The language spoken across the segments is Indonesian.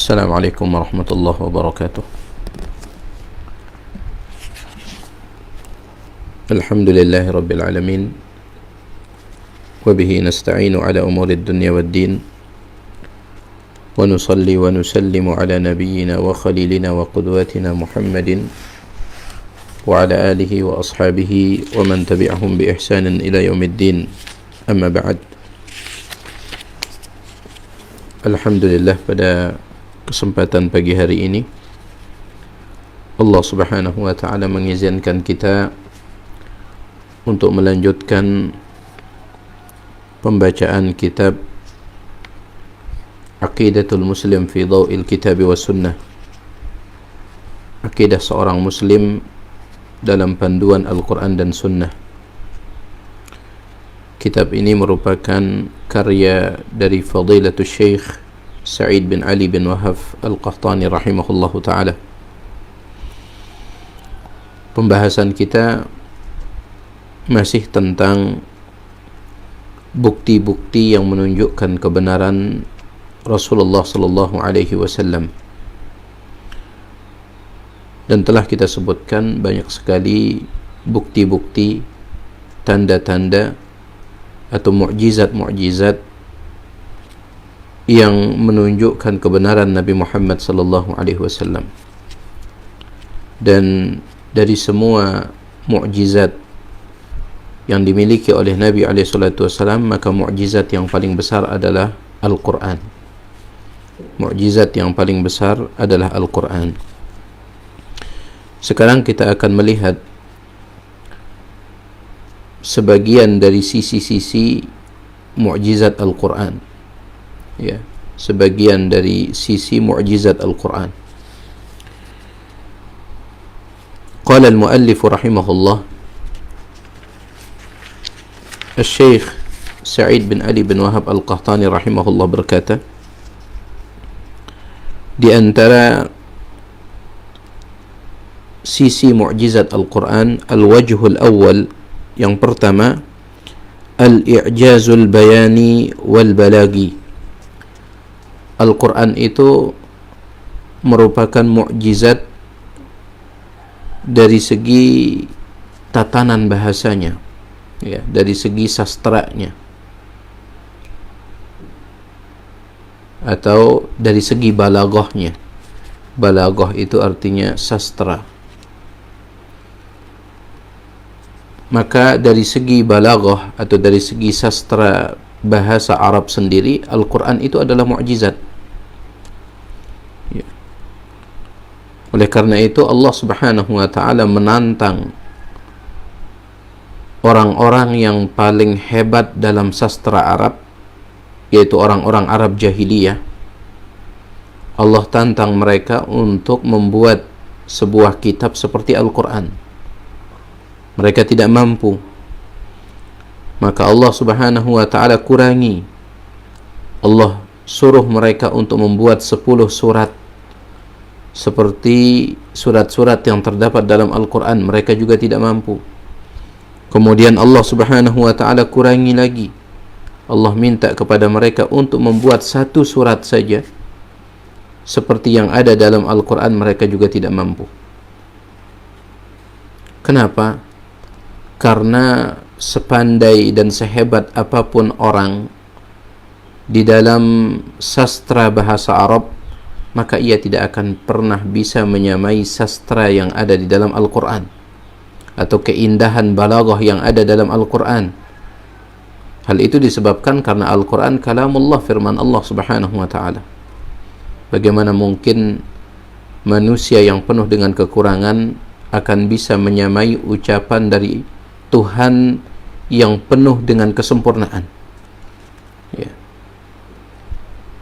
السلام عليكم ورحمة الله وبركاته. الحمد لله رب العالمين، وبه نستعين على أمور الدنيا والدين، ونصلي ونسلم على نبينا وخليلنا وقدوتنا محمد وعلى آله وأصحابه ومن تبعهم بإحسان إلى يوم الدين. أما بعد، Alhamdulillah, pada kesempatan pagi hari ini Allah Subhanahu wa ta'ala mengizinkan kita untuk melanjutkan pembacaan kitab Aqidatul Muslim fi Dhaw'il Kitab wa Sunnah, akidah seorang muslim dalam panduan Al-Quran dan Sunnah. Kitab ini merupakan karya dari Fadilatul Syekh Sa'id bin Ali bin Wahab Al-Qahtani rahimahullahu ta'ala. Pembahasan kita masih tentang bukti-bukti yang menunjukkan kebenaran Rasulullah sallallahu alaihi wasallam. Dan telah kita sebutkan banyak sekali bukti-bukti, tanda-tanda atau mukjizat-mukjizat yang menunjukkan kebenaran Nabi Muhammad sallallahu alaihi wasallam. Dan dari semua mukjizat yang dimiliki oleh Nabi alaihi salatu wasallam, maka mukjizat yang paling besar adalah Al-Quran. Mukjizat yang paling besar adalah Al-Quran. Sekarang kita akan melihat sebagian dari sisi-sisi mukjizat Al-Quran. Ya, sebagian dari sisi mukjizat Al-Quran. Qala al-muallif rahimahullah, Al-Syekh Sa'id bin Ali bin Wahab Al-Qahtani rahimahullah berkata, di antara sisi mukjizat Al-Quran, al-wajhul awal, yang pertama, al-i'jazul bayani wal balagi. Al-Quran itu merupakan mukjizat dari segi tatanan bahasanya, ya, dari segi sastranya, atau dari segi balaghahnya. Balaghah itu artinya sastra. Maka dari segi balaghah atau dari segi sastra bahasa Arab sendiri, Al-Quran itu adalah mukjizat. Ya. Oleh karena itu Allah Subhanahu wa ta'ala menantang orang-orang yang paling hebat dalam sastra Arab, yaitu orang-orang Arab jahiliyah. Allah tantang mereka untuk membuat sebuah kitab seperti Al-Quran. Mereka tidak mampu. Maka Allah Subhanahu wa ta'ala kurangi. Allah suruh mereka untuk membuat 10 surat seperti surat-surat yang terdapat dalam Al-Quran. Mereka juga tidak mampu. Kemudian Allah Subhanahu wa ta'ala kurangi lagi. Allah minta kepada mereka untuk membuat 1 surat saja seperti yang ada dalam Al-Quran. Mereka juga tidak mampu. Kenapa? Karena sepandai dan sehebat apapun orang di dalam sastra bahasa Arab, maka ia tidak akan pernah bisa menyamai sastra yang ada di dalam Al-Quran atau keindahan balaghah yang ada dalam Al-Quran. Hal itu disebabkan karena Al-Quran kalamullah, firman Allah Subhanahu wa ta'ala. Bagaimana mungkin manusia yang penuh dengan kekurangan akan bisa menyamai ucapan dari Tuhan yang penuh dengan kesempurnaan? Ya.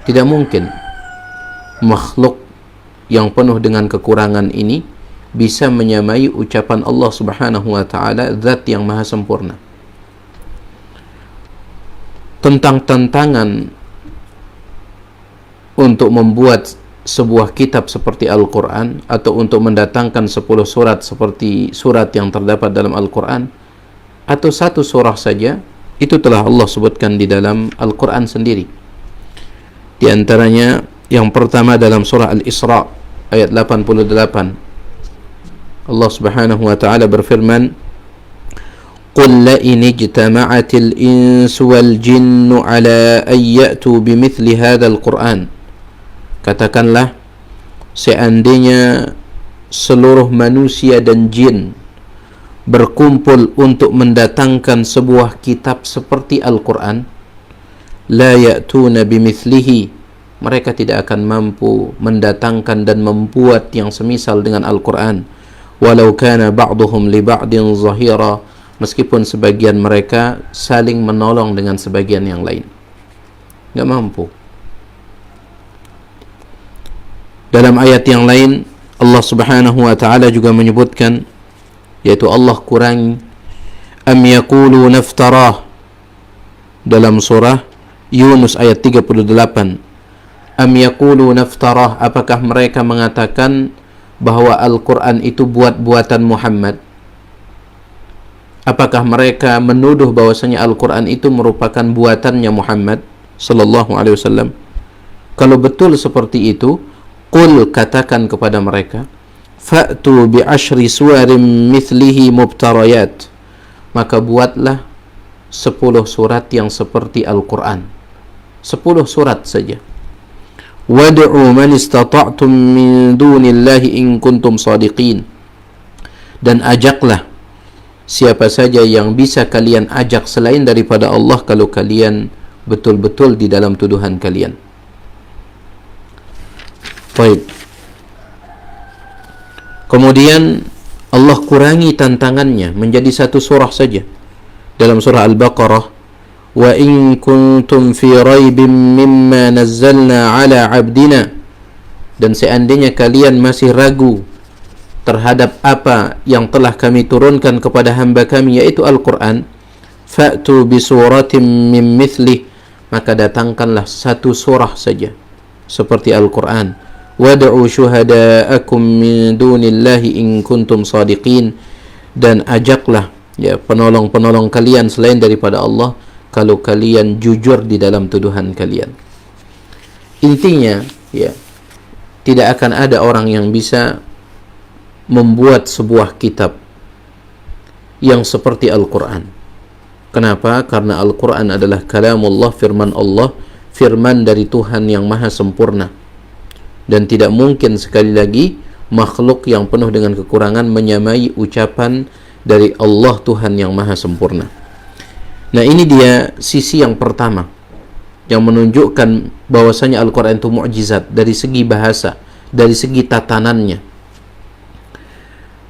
Tidak mungkin makhluk yang penuh dengan kekurangan ini bisa menyamai ucapan Allah Subhanahu wa ta'ala, zat yang maha sempurna. Tentang tantangan untuk membuat sebuah kitab seperti Al-Quran atau untuk mendatangkan 10 surat seperti surat yang terdapat dalam Al-Quran, atau 1 surah saja, itu telah Allah sebutkan di dalam Al-Quran sendiri. Di antaranya Yang pertama dalam surah Al-Isra ayat 88. Allah Subhanahu wa taala berfirman, "Qul la in ijtama'atil insu wal jinnu ala an ya'tu bimithli hadzal Qur'an." Katakanlah, seandainya seluruh manusia dan jin berkumpul untuk mendatangkan sebuah kitab seperti Al-Quran, la ya'tuna bimithlihi, mereka tidak akan mampu mendatangkan dan membuat yang semisal dengan Al-Quran. Walau kana ba'duhum li ba'din zahira, meskipun sebagian mereka saling menolong dengan sebagian yang lain. Tidak mampu. Dalam ayat yang lain Allah Subhanahu wa taala juga menyebutkan, yaitu Allah kurangi, am yaqulu naftarah, dalam surah Yunus ayat 38. Am yaqulu naftarah, apakah mereka mengatakan bahwa Al-Quran itu buat-buatan Muhammad? Apakah mereka menuduh bahwasanya Al-Quran itu merupakan buatannya Muhammad sallallahu alaihi wasallam? Kalau betul seperti itu, qul, katakan kepada mereka, fa'tu bi ashri suwarin mithlihi mubtarayat, maka buatlah 10 surat yang seperti Al-Quran. 10 surat saja. Wad'u man istata'tum min dunillahi in kuntum sadiqin, dan ajaklah siapa saja yang bisa kalian ajak selain daripada Allah kalau kalian betul-betul di dalam tuduhan kalian. Baik. Kemudian Allah kurangi tantangannya menjadi 1 surah saja. Dalam surah Al-Baqarah, wa in kuntum fi raibin mimma nazzalna ala abdina, dan seandainya kalian masih ragu terhadap apa yang telah kami turunkan kepada hamba kami, yaitu Al-Quran, fa'tu bi suratin min mithlih, maka datangkanlah 1 surah saja seperti Al-Quran. Wad'u syuhada'akum min dunillahi in kuntum sadiqin, dan ajaklah ya penolong-penolong kalian selain daripada Allah kalau kalian jujur di dalam tuduhan kalian. Intinya, ya, tidak akan ada orang yang bisa membuat sebuah kitab yang seperti Al-Quran. Kenapa? Karena Al-Quran adalah kalamullah, firman Allah, firman dari Tuhan yang maha sempurna. Dan tidak mungkin, sekali lagi, makhluk yang penuh dengan kekurangan menyamai ucapan dari Allah Tuhan yang maha sempurna. Nah, ini dia sisi yang pertama yang menunjukkan bahwasanya Al-Quran itu mukjizat dari segi bahasa, dari segi tatanannya.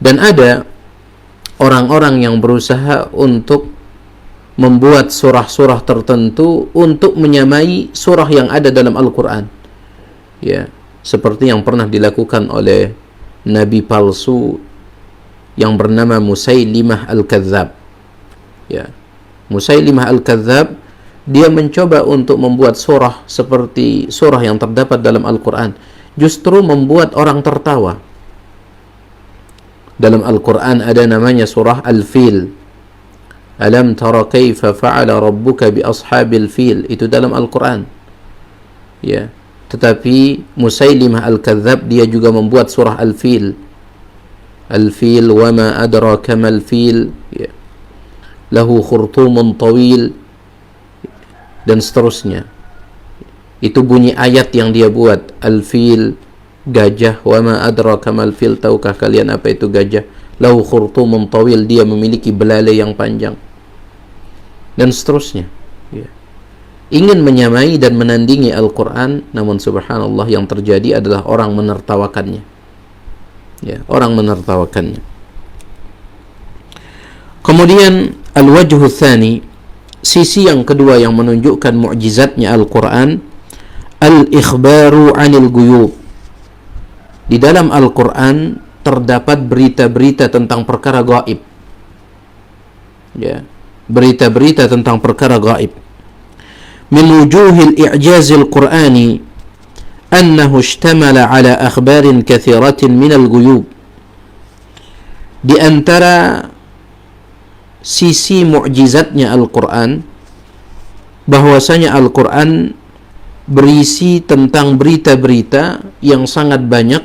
Dan ada orang-orang yang berusaha untuk membuat surah-surah tertentu untuk menyamai surah yang ada dalam Al-Quran, ya, seperti yang pernah dilakukan oleh nabi palsu yang bernama Musailimah Al-Kadzab. Ya, Musailimah Al-Kadzab, dia mencoba untuk membuat surah seperti surah yang terdapat dalam Al-Quran, justru membuat orang tertawa. Dalam Al-Quran ada namanya surah Al-Fil. Alam tara kaifa fa'ala rabbuka bi ashabil fil, itu dalam Al-Quran. Ya, tetapi Musailimah Al-Kadzab dia juga membuat surah Al-Fil. Al-Fil wa ma adraka mal fil, ya, lahu khurtumun tawil, dan seterusnya. Itu bunyi ayat yang dia buat. Al-Fil, gajah, wa ma adraka mal fil, tahukah kalian apa itu gajah? Lahu khurtumun tawil, dia memiliki belalai yang panjang, dan seterusnya, ya. Ingin menyamai dan menandingi Al-Quran, namun subhanallah yang terjadi adalah orang menertawakannya, ya, orang menertawakannya. Kemudian al-wajhu tsani, sisi yang kedua yang menunjukkan mukjizatnya Al-Quran, al-ikhbaru 'anil ghuyub. Di dalam Al-Quran terdapat berita-berita tentang perkara gaib, ya, berita-berita tentang perkara gaib. Min wujuhil i'jazil qur'ani annahu ishtamala ala akhbarin kathiratin minal ghuyub. Di antara sisi mukjizatnya Al-Quran, bahwasanya Al-Quran berisi tentang berita-berita yang sangat banyak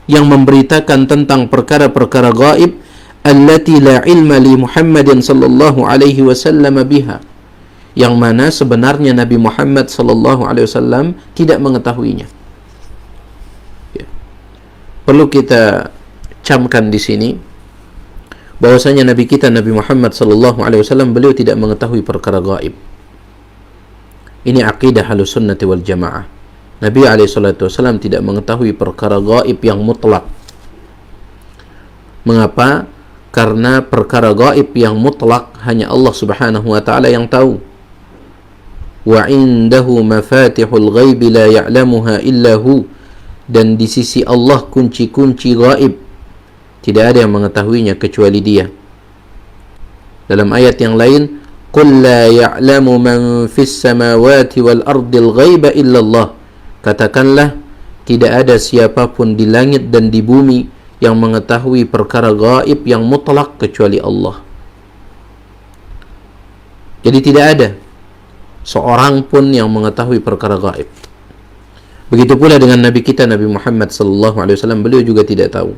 yang memberitakan tentang perkara-perkara gaib allati la ilma li Muhammadin sallallahu alaihi wasallam biha, yang mana sebenarnya Nabi Muhammad sallallahu alaihi wasallam tidak mengetahuinya. Ya. Perlu kita camkan di sini bahwasanya Nabi kita Nabi Muhammad sallallahu alaihi wasallam beliau tidak mengetahui perkara gaib. Ini akidah Ahlussunnah wal Jamaah. Nabi alaihi salatu wasallam tidak mengetahui perkara gaib yang mutlak. Mengapa? Karena perkara gaib yang mutlak hanya Allah Subhanahu wa taala yang tahu. Wa indahu mafatihul ghaib la ya'lamuha illa hu, dan di sisi Allah kunci-kunci gaib tidak ada yang mengetahuinya kecuali Dia. Dalam ayat yang lain, qul la ya'lamu man fis samawati wal ardil ghaiba illa Allah. Katakanlah, tidak ada siapapun di langit dan di bumi yang mengetahui perkara gaib yang mutlak kecuali Allah. Jadi tidak ada seorang pun yang mengetahui perkara gaib. Begitu pula dengan Nabi kita Nabi Muhammad sallallahu alaihi wasallam, beliau juga tidak tahu.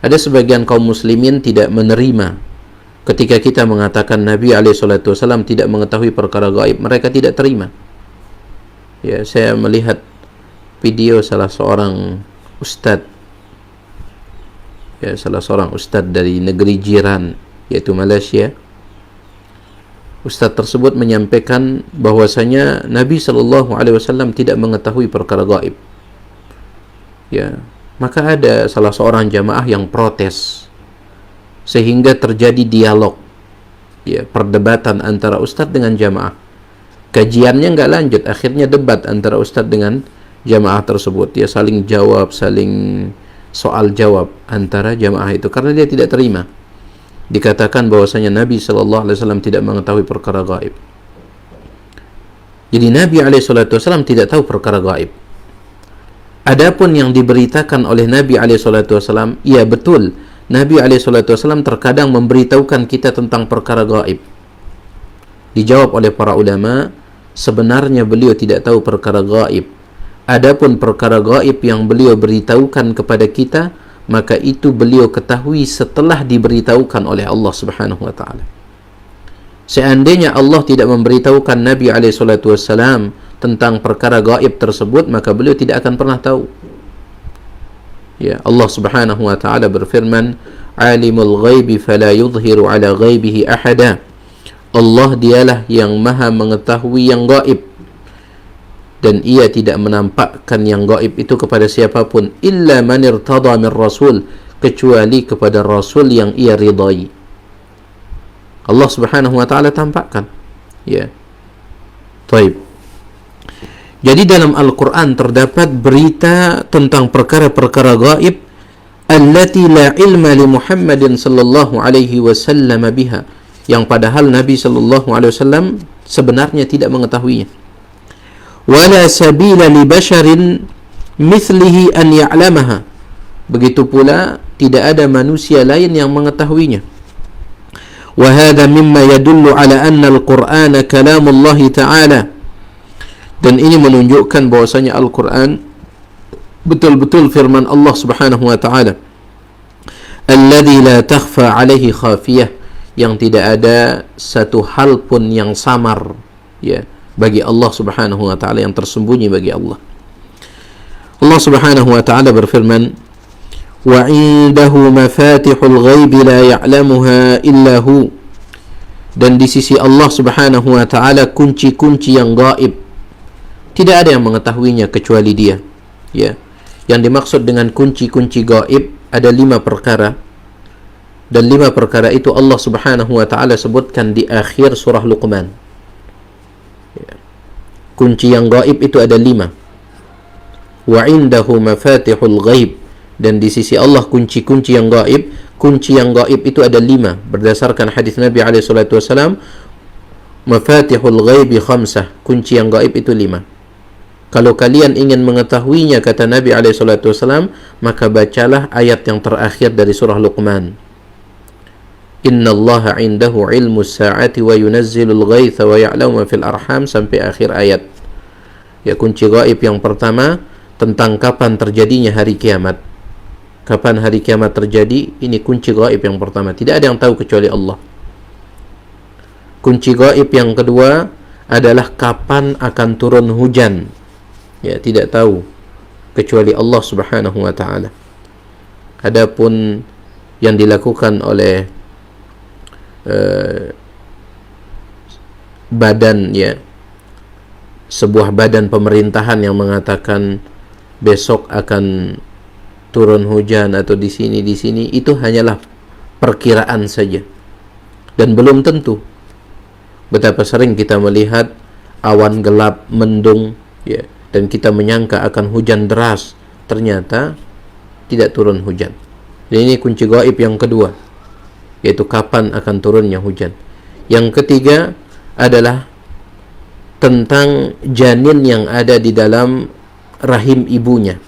Ada sebagian kaum muslimin tidak menerima ketika kita mengatakan Nabi alaihi salatu wasallam tidak mengetahui perkara gaib, mereka tidak terima. Ya, saya melihat video salah seorang ustadz, ya, salah seorang ustadz dari negeri jiran yaitu Malaysia. Ustadz tersebut menyampaikan bahwasanya Nabi sallallahu alaihi wasallam tidak mengetahui perkara gaib. Ya, maka ada salah seorang jamaah yang protes sehingga terjadi dialog, ya, perdebatan antara ustadz dengan jamaah. Kajiannya nggak lanjut, akhirnya debat antara ustadz dengan jamaah tersebut. Dia saling jawab, saling soal jawab antara jamaah itu karena dia tidak terima dikatakan bahwasanya Nabi sallallahu alaihi wasallam tidak mengetahui perkara gaib. Jadi Nabi alaihi salatu wasallam tidak tahu perkara gaib. Adapun yang diberitakan oleh Nabi alaihi salatu wasallam, iya betul, Nabi alaihi salatu wasallam terkadang memberitahukan kita tentang perkara gaib. Dijawab oleh para ulama, sebenarnya beliau tidak tahu perkara gaib. Adapun perkara gaib yang beliau beritahukan kepada kita, maka itu beliau ketahui setelah diberitahukan oleh Allah Subhanahu wa taala. Seandainya Allah tidak memberitahukan Nabi alaihi salatu wasallam tentang perkara gaib tersebut, maka beliau tidak akan pernah tahu. Ya, Allah Subhanahu wa taala berfirman, "Alimul ghaibi fala yudhiru ala ghaibihi ahada." Allah dialah yang maha mengetahui yang gaib, dan ia tidak menampakkan yang gaib itu kepada siapapun illa man irtada min rasul, kecuali kepada rasul yang ia ridai. Allah Subhanahu wa taala tampakkan. Ya. Baik. Jadi dalam Al-Qur'an terdapat berita tentang perkara-perkara gaib allati la ilma li Muhammadin sallallahu alaihi wasallam biha, yang padahal Nabi sallallahu alaihi wasallam sebenarnya tidak mengetahuinya. Wala sabila li basharin mithlihi an ya'lamaha. Begitu pula tidak ada manusia lain yang mengetahuinya. Wa hadha mimma yadullu ala anna al-Qur'ana kalamullah ta'ala. Dan ini menunjukkan bahwasanya Al-Qur'an betul-betul firman Allah Subhanahu wa taala. Alladzi la takhfa 'alaihi khafiyah, yang tidak ada satu hal pun yang samar, ya, bagi Allah Subhanahu wa taala, yang tersembunyi bagi Allah. Allah Subhanahu wa taala berfirman, "Wa 'indahu mafatihul ghaib la ya'lamuha illa hu." Dan di sisi Allah Subhanahu wa taala kunci-kunci yang gaib tidak ada yang mengetahuinya kecuali Dia. Ya. Yang dimaksud dengan kunci-kunci gaib ada 5 perkara. Dan 5 perkara itu Allah Subhanahu wa taala sebutkan di akhir surah Luqman. Ya. Kunci yang gaib itu ada 5. Wa indahu mafatihul ghaib, dan di sisi Allah kunci-kunci yang gaib. Kunci yang gaib itu ada 5 berdasarkan hadis Nabi alaihi salatu wasallam, mafatihul ghaibi khamsah, kunci yang gaib itu 5. Kalau kalian ingin mengetahuinya, kata Nabi alaihi salatu wasallam, maka bacalah ayat yang terakhir dari surah Luqman. innallaha indahu ilmu sa'ati wa yunazzilul ghaitha wa ya'lamu ma fil arham, sampai akhir ayat. Ya, kunci gaib yang pertama tentang kapan terjadinya hari kiamat. Kapan hari kiamat terjadi, ini kunci gaib yang pertama. Tidak ada yang tahu kecuali Allah. Kunci gaib yang kedua adalah kapan akan turun hujan. Ya, tidak tahu kecuali Allah Subhanahu wa taala. Adapun yang dilakukan oleh badan, ya, sebuah badan pemerintahan yang mengatakan besok akan turun hujan atau di sini, itu hanyalah perkiraan saja dan belum tentu. Betapa sering kita melihat awan gelap mendung, ya, dan kita menyangka akan hujan deras, ternyata tidak turun hujan. Dan ini kunci gaib yang kedua, yaitu kapan akan turunnya hujan. Yang ketiga adalah tentang janin yang ada di dalam rahim ibunya.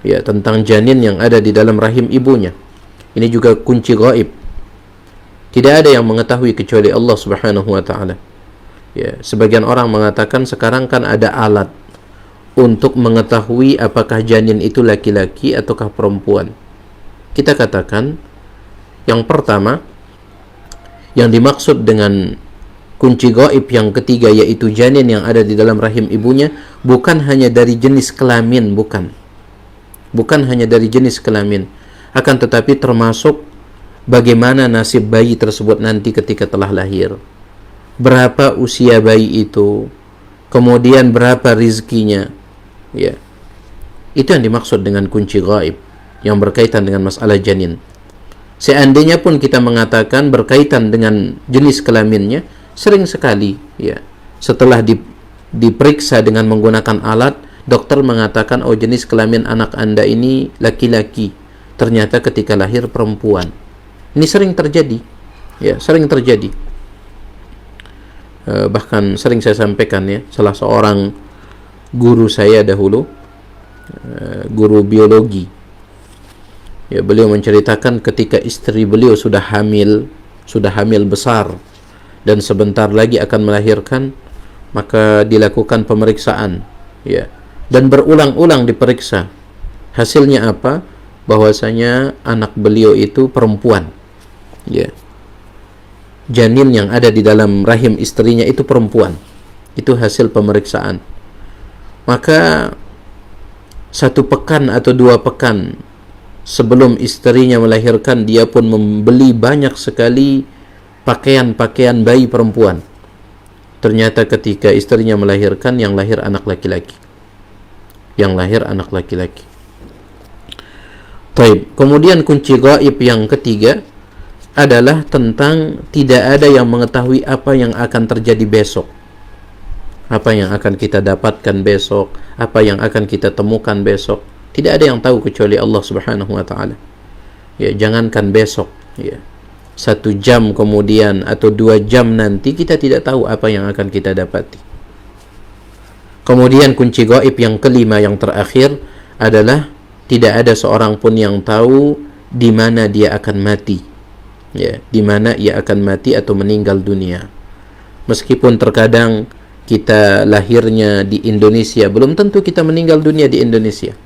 Ya, tentang janin yang ada di dalam rahim ibunya. Ini juga kunci gaib. Tidak ada yang mengetahui kecuali Allah Subhanahu wa taala. Ya, sebagian orang mengatakan sekarang kan ada alat untuk mengetahui apakah janin itu laki-laki ataukah perempuan. Kita katakan yang pertama, yang dimaksud dengan kunci gaib yang ketiga, yaitu janin yang ada di dalam rahim ibunya, bukan hanya dari jenis kelamin, bukan hanya dari jenis kelamin, akan tetapi termasuk bagaimana nasib bayi tersebut nanti ketika telah lahir, berapa usia bayi itu, kemudian berapa rizkinya, ya. Itu yang dimaksud dengan kunci gaib yang berkaitan dengan masalah janin. Seandainya pun kita mengatakan berkaitan dengan jenis kelaminnya, sering sekali, ya, setelah diperiksa dengan menggunakan alat, dokter mengatakan, oh, jenis kelamin anak Anda ini laki-laki, ternyata ketika lahir perempuan. Ini sering terjadi, ya, sering terjadi. Bahkan sering saya sampaikan, ya, salah seorang guru saya dahulu, guru biologi, ya, beliau menceritakan ketika istri beliau sudah hamil besar dan sebentar lagi akan melahirkan, maka dilakukan pemeriksaan, ya, dan berulang-ulang diperiksa. Hasilnya apa? Bahwasanya anak beliau itu perempuan, ya. Janin yang ada di dalam rahim istrinya itu perempuan. Itu hasil pemeriksaan. Maka 1 pekan atau 2 pekan sebelum istrinya melahirkan, dia pun membeli banyak sekali pakaian-pakaian bayi perempuan. Ternyata ketika istrinya melahirkan, yang lahir anak laki-laki. Taib. Kemudian kunci gaib yang ketiga adalah tentang tidak ada yang mengetahui apa yang akan terjadi besok, apa yang akan kita dapatkan besok, apa yang akan kita temukan besok. Tidak ada yang tahu kecuali Allah Subhanahu wa taala. Ya, jangankan besok, ya, 1 jam kemudian atau 2 jam nanti kita tidak tahu apa yang akan kita dapati. Kemudian kunci gaib yang kelima, yang terakhir adalah tidak ada seorang pun yang tahu di mana dia akan mati, ya, di mana ia akan mati atau meninggal dunia. Meskipun terkadang kita lahirnya di Indonesia, belum tentu kita meninggal dunia di Indonesia.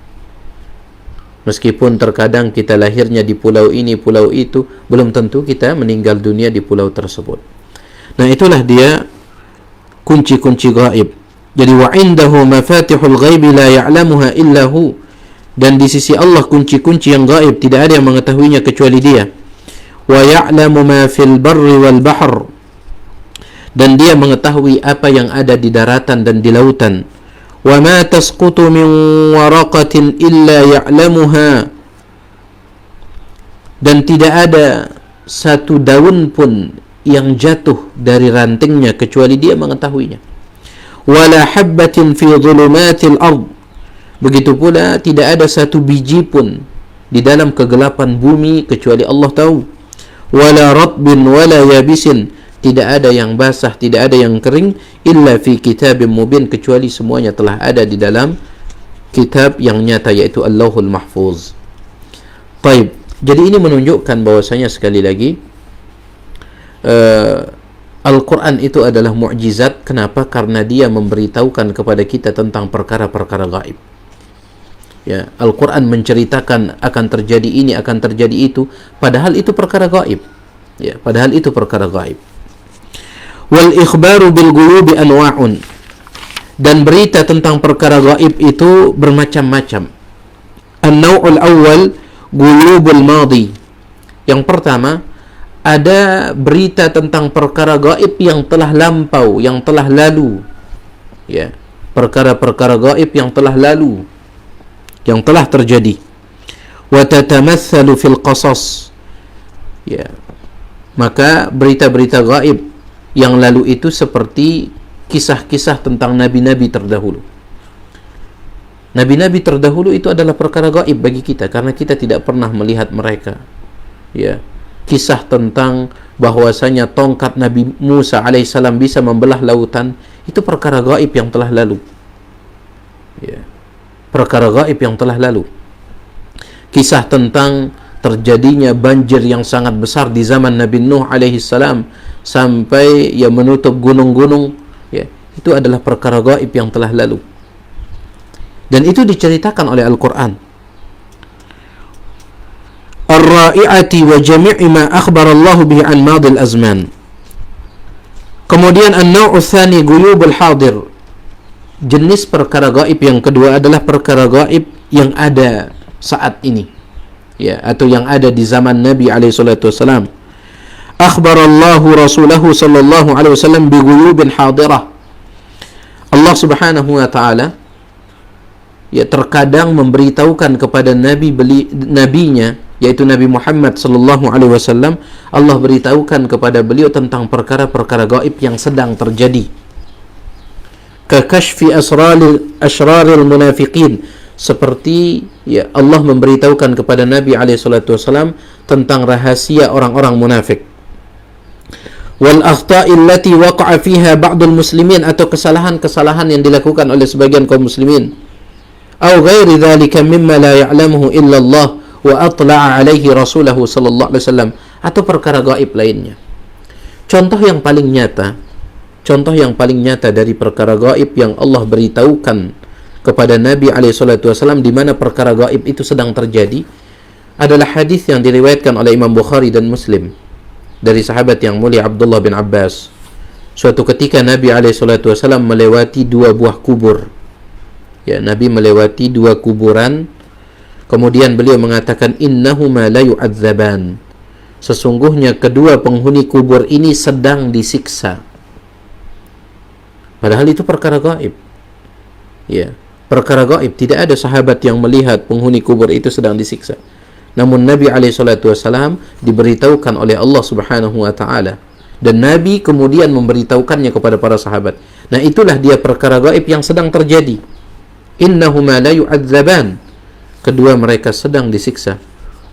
Meskipun terkadang kita lahirnya di pulau ini, pulau itu, belum tentu kita meninggal dunia di pulau tersebut. Nah, itulah dia kunci-kunci gaib. Jadi wa indahu mafatihul ghaibi la ya'lamuha illa hu. Dan di sisi Allah kunci-kunci yang gaib tidak ada yang mengetahuinya kecuali Dia. Wa ya'lamu ma fil barri wal bahr. Dan Dia mengetahui apa yang ada di daratan dan di lautan. Wa ma tasqutu min waraqatin illa ya'lamuha. Dan tidak ada satu daun pun yang jatuh dari rantingnya kecuali Dia mengetahuinya. Wala habbatin fi dhulumatil ard. Begitu pula tidak ada satu biji pun di dalam kegelapan bumi kecuali Allah tahu. Wala ratbin wala yabisin. Tidak ada yang basah, tidak ada yang kering, illa fi kitabim mubin, kecuali semuanya telah ada di dalam kitab yang nyata, yaitu Allahul Mahfuz. Taib. Jadi ini menunjukkan bahwasanya sekali lagi Al-Quran itu adalah mukjizat. Kenapa? Karena dia memberitahukan kepada kita tentang perkara-perkara gaib. Ya, Al-Quran menceritakan akan terjadi ini, akan terjadi itu, padahal itu perkara gaib. Ya, padahal itu perkara gaib. Wal ikhbaru bil ghulubi anwa'un. Dan berita tentang perkara gaib itu bermacam-macam. An-naw'ul awwal ghulubul madi. Yang pertama, ada berita tentang perkara gaib yang telah lampau, yang telah lalu. Ya, perkara-perkara gaib yang telah lalu, yang telah terjadi. Wa tatamatsalu fil qasas. Ya. Maka berita-berita gaib yang lalu itu seperti kisah-kisah tentang nabi-nabi terdahulu. Nabi-nabi terdahulu itu adalah perkara gaib bagi kita karena kita tidak pernah melihat mereka. Ya. Kisah tentang bahwasanya tongkat Nabi Musa alaihissalam bisa membelah lautan, itu perkara gaib yang telah lalu. Ya. Perkara gaib yang telah lalu. Kisah tentang terjadinya banjir yang sangat besar di zaman Nabi Nuh alaihissalam sampai ia menutup gunung-gunung, ya, itu adalah perkara gaib yang telah lalu. Dan itu diceritakan oleh Al-Quran. Ar-ra'i'ati wa jami'i ma akhbar Allah bihi an madil azman. Kemudian an-naw'u tsani ghuyubul hadir. Jenis perkara gaib yang kedua adalah perkara gaib yang ada saat ini, ya, atau yang ada di zaman Nabi alaihi salatu wasalam. Akhbarallahu rasulahu sallallahu alaihi wasallam bi ghuyubin hadirah. Allah Subhanahu wa taala ya terkadang memberitahukan kepada nabinya, yaitu Nabi Muhammad sallallahu alaihi wasallam, Allah beritahukan kepada beliau tentang perkara-perkara gaib yang sedang terjadi. Ka kashfi asraril munafiqin, seperti ya Allah memberitahukan kepada Nabi alaihi salatu wasallam tentang rahasia orang-orang munafik. Wal akhta'i allati waqa'a fiha ba'dul muslimin, atau kesalahan-kesalahan yang dilakukan oleh sebagian kaum muslimin. Au ghairi dzalika mimma la ya'lamuhu illa Allah wa atla'a alaihi rasulahu sallallahu alaihi wasallam, atau perkara gaib lainnya. Contoh yang paling nyata dari perkara gaib yang Allah beritahukan kepada Nabi SAW di mana perkara gaib itu sedang terjadi adalah hadis yang diriwayatkan oleh Imam Bukhari dan Muslim dari sahabat yang mulia Abdullah bin Abbas. Suatu ketika Nabi SAW melewati dua buah kubur. Ya, Nabi melewati dua kuburan. Kemudian beliau mengatakan, innahuma la yu'adzaban. Sesungguhnya kedua penghuni kubur ini sedang disiksa. Padahal itu perkara gaib. Ya, perkara gaib. Tidak ada sahabat yang melihat penghuni kubur itu sedang disiksa. Namun Nabi SAW diberitahukan oleh Allah Subhanahu wa taala, dan Nabi kemudian memberitahukannya kepada para sahabat. Nah, itulah dia perkara gaib yang sedang terjadi. Innahuma la yu'adzaban. Kedua mereka sedang disiksa.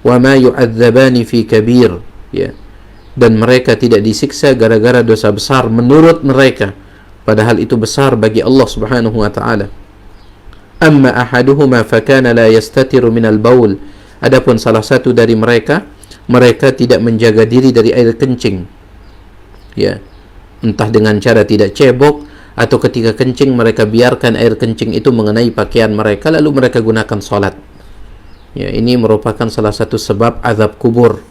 Wa ma yu'adzabani fi kabir. Ya. Dan mereka tidak disiksa gara-gara dosa besar menurut mereka, padahal itu besar bagi Allah Subhanahu wa taala. Amma ahaduhuma fakana la yastatiru minal baul. Adapun salah satu dari mereka tidak menjaga diri dari air kencing. Ya. Entah dengan cara tidak cebok, atau ketika kencing mereka biarkan air kencing itu mengenai pakaian mereka lalu mereka gunakan salat. Ya, ini merupakan salah satu sebab azab kubur.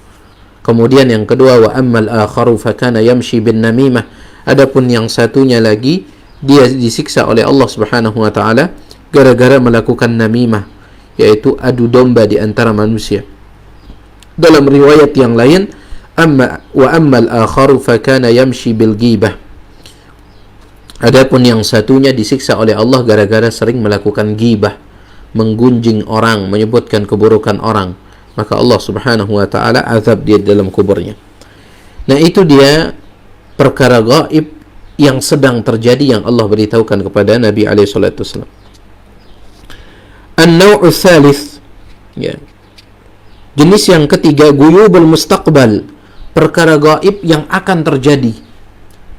Kemudian yang kedua, wa ammal akharu fakana yamshi bin namimah. Adapun yang satunya lagi, dia disiksa oleh Allah Subhanahu wa taala gara-gara melakukan namimah, yaitu adu domba di antara manusia. Dalam riwayat yang lain, wa ammal akharu fakana yamshi bil ghibah. Adapun yang satunya disiksa oleh Allah gara-gara sering melakukan ghibah, menggunjing orang, menyebutkan keburukan orang. Maka Allah Subhanahu wa taala azab dia dalam kuburnya. Nah, itu dia perkara gaib yang sedang terjadi yang Allah beritahukan kepada Nabi alaihi salatu wasallam. An-naw'u tsalits, ya. Jenis yang ketiga, ghuyubul mustaqbal, perkara gaib yang akan terjadi.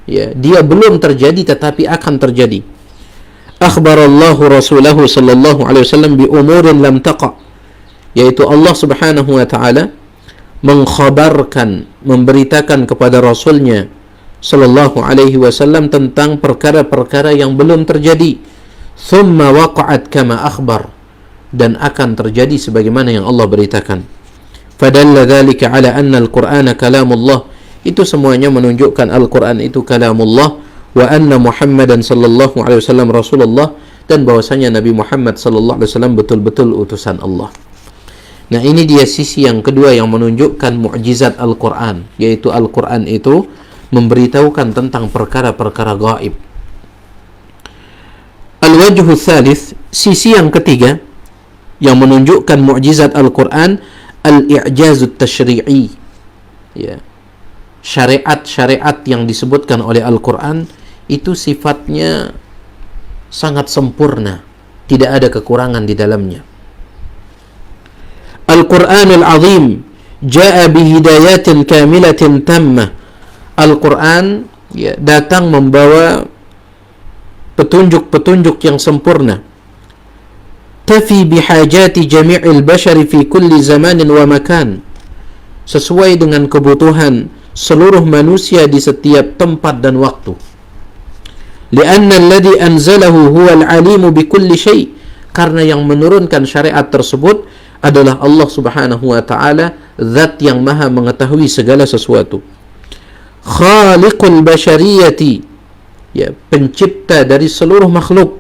Ya, dia belum terjadi tetapi akan terjadi. Akhbarallahu rasulahu sallallahu alaihi wasallam bi umurin lam taqa, yaitu Allah Subhanahu wa taala mengkhabarkan, memberitakan kepada Rasulnya sallallahu alaihi wasallam tentang perkara-perkara yang belum terjadi. Thumma waqa'at kama akhbar, dan akan terjadi sebagaimana yang Allah beritakan. Fadalla dzalika ala anna al-Qur'ana kalamullah, itu semuanya menunjukkan Al-Qur'an itu kalamullah, wa anna Muhammadan sallallahu alaihi wasallam Rasulullah, dan bahwasanya Nabi Muhammad sallallahu alaihi wasallam betul-betul utusan Allah. Nah, ini dia sisi yang kedua yang menunjukkan mukjizat Al-Qur'an, yaitu Al-Qur'an itu memberitahukan tentang perkara-perkara gaib. Al-wajhu tsalits, sisi yang ketiga yang menunjukkan mukjizat Al-Qur'an, al-i'jazut tasyri'i. Ya. Syariat-syariat yang disebutkan oleh Al-Qur'an itu sifatnya sangat sempurna, tidak ada kekurangan di dalamnya. Al-Qur'anul Azim jaa bihidayatin kamilatin tammah. Al-Qur'an ya, datang membawa petunjuk-petunjuk yang sempurna. Tafi bihajati jami'il bashari fi kulli zamanin wa makan, sesuai dengan kebutuhan seluruh manusia di setiap tempat dan waktu. Lianna alladhi anzalahu huwa al-alimu bi kulli syai', karena yang menurunkan syariat tersebut adalah Allah Subhanahu wa taala, zat yang maha mengetahui segala sesuatu. Khaliqul bashariyati, ya, pencipta dari seluruh makhluk.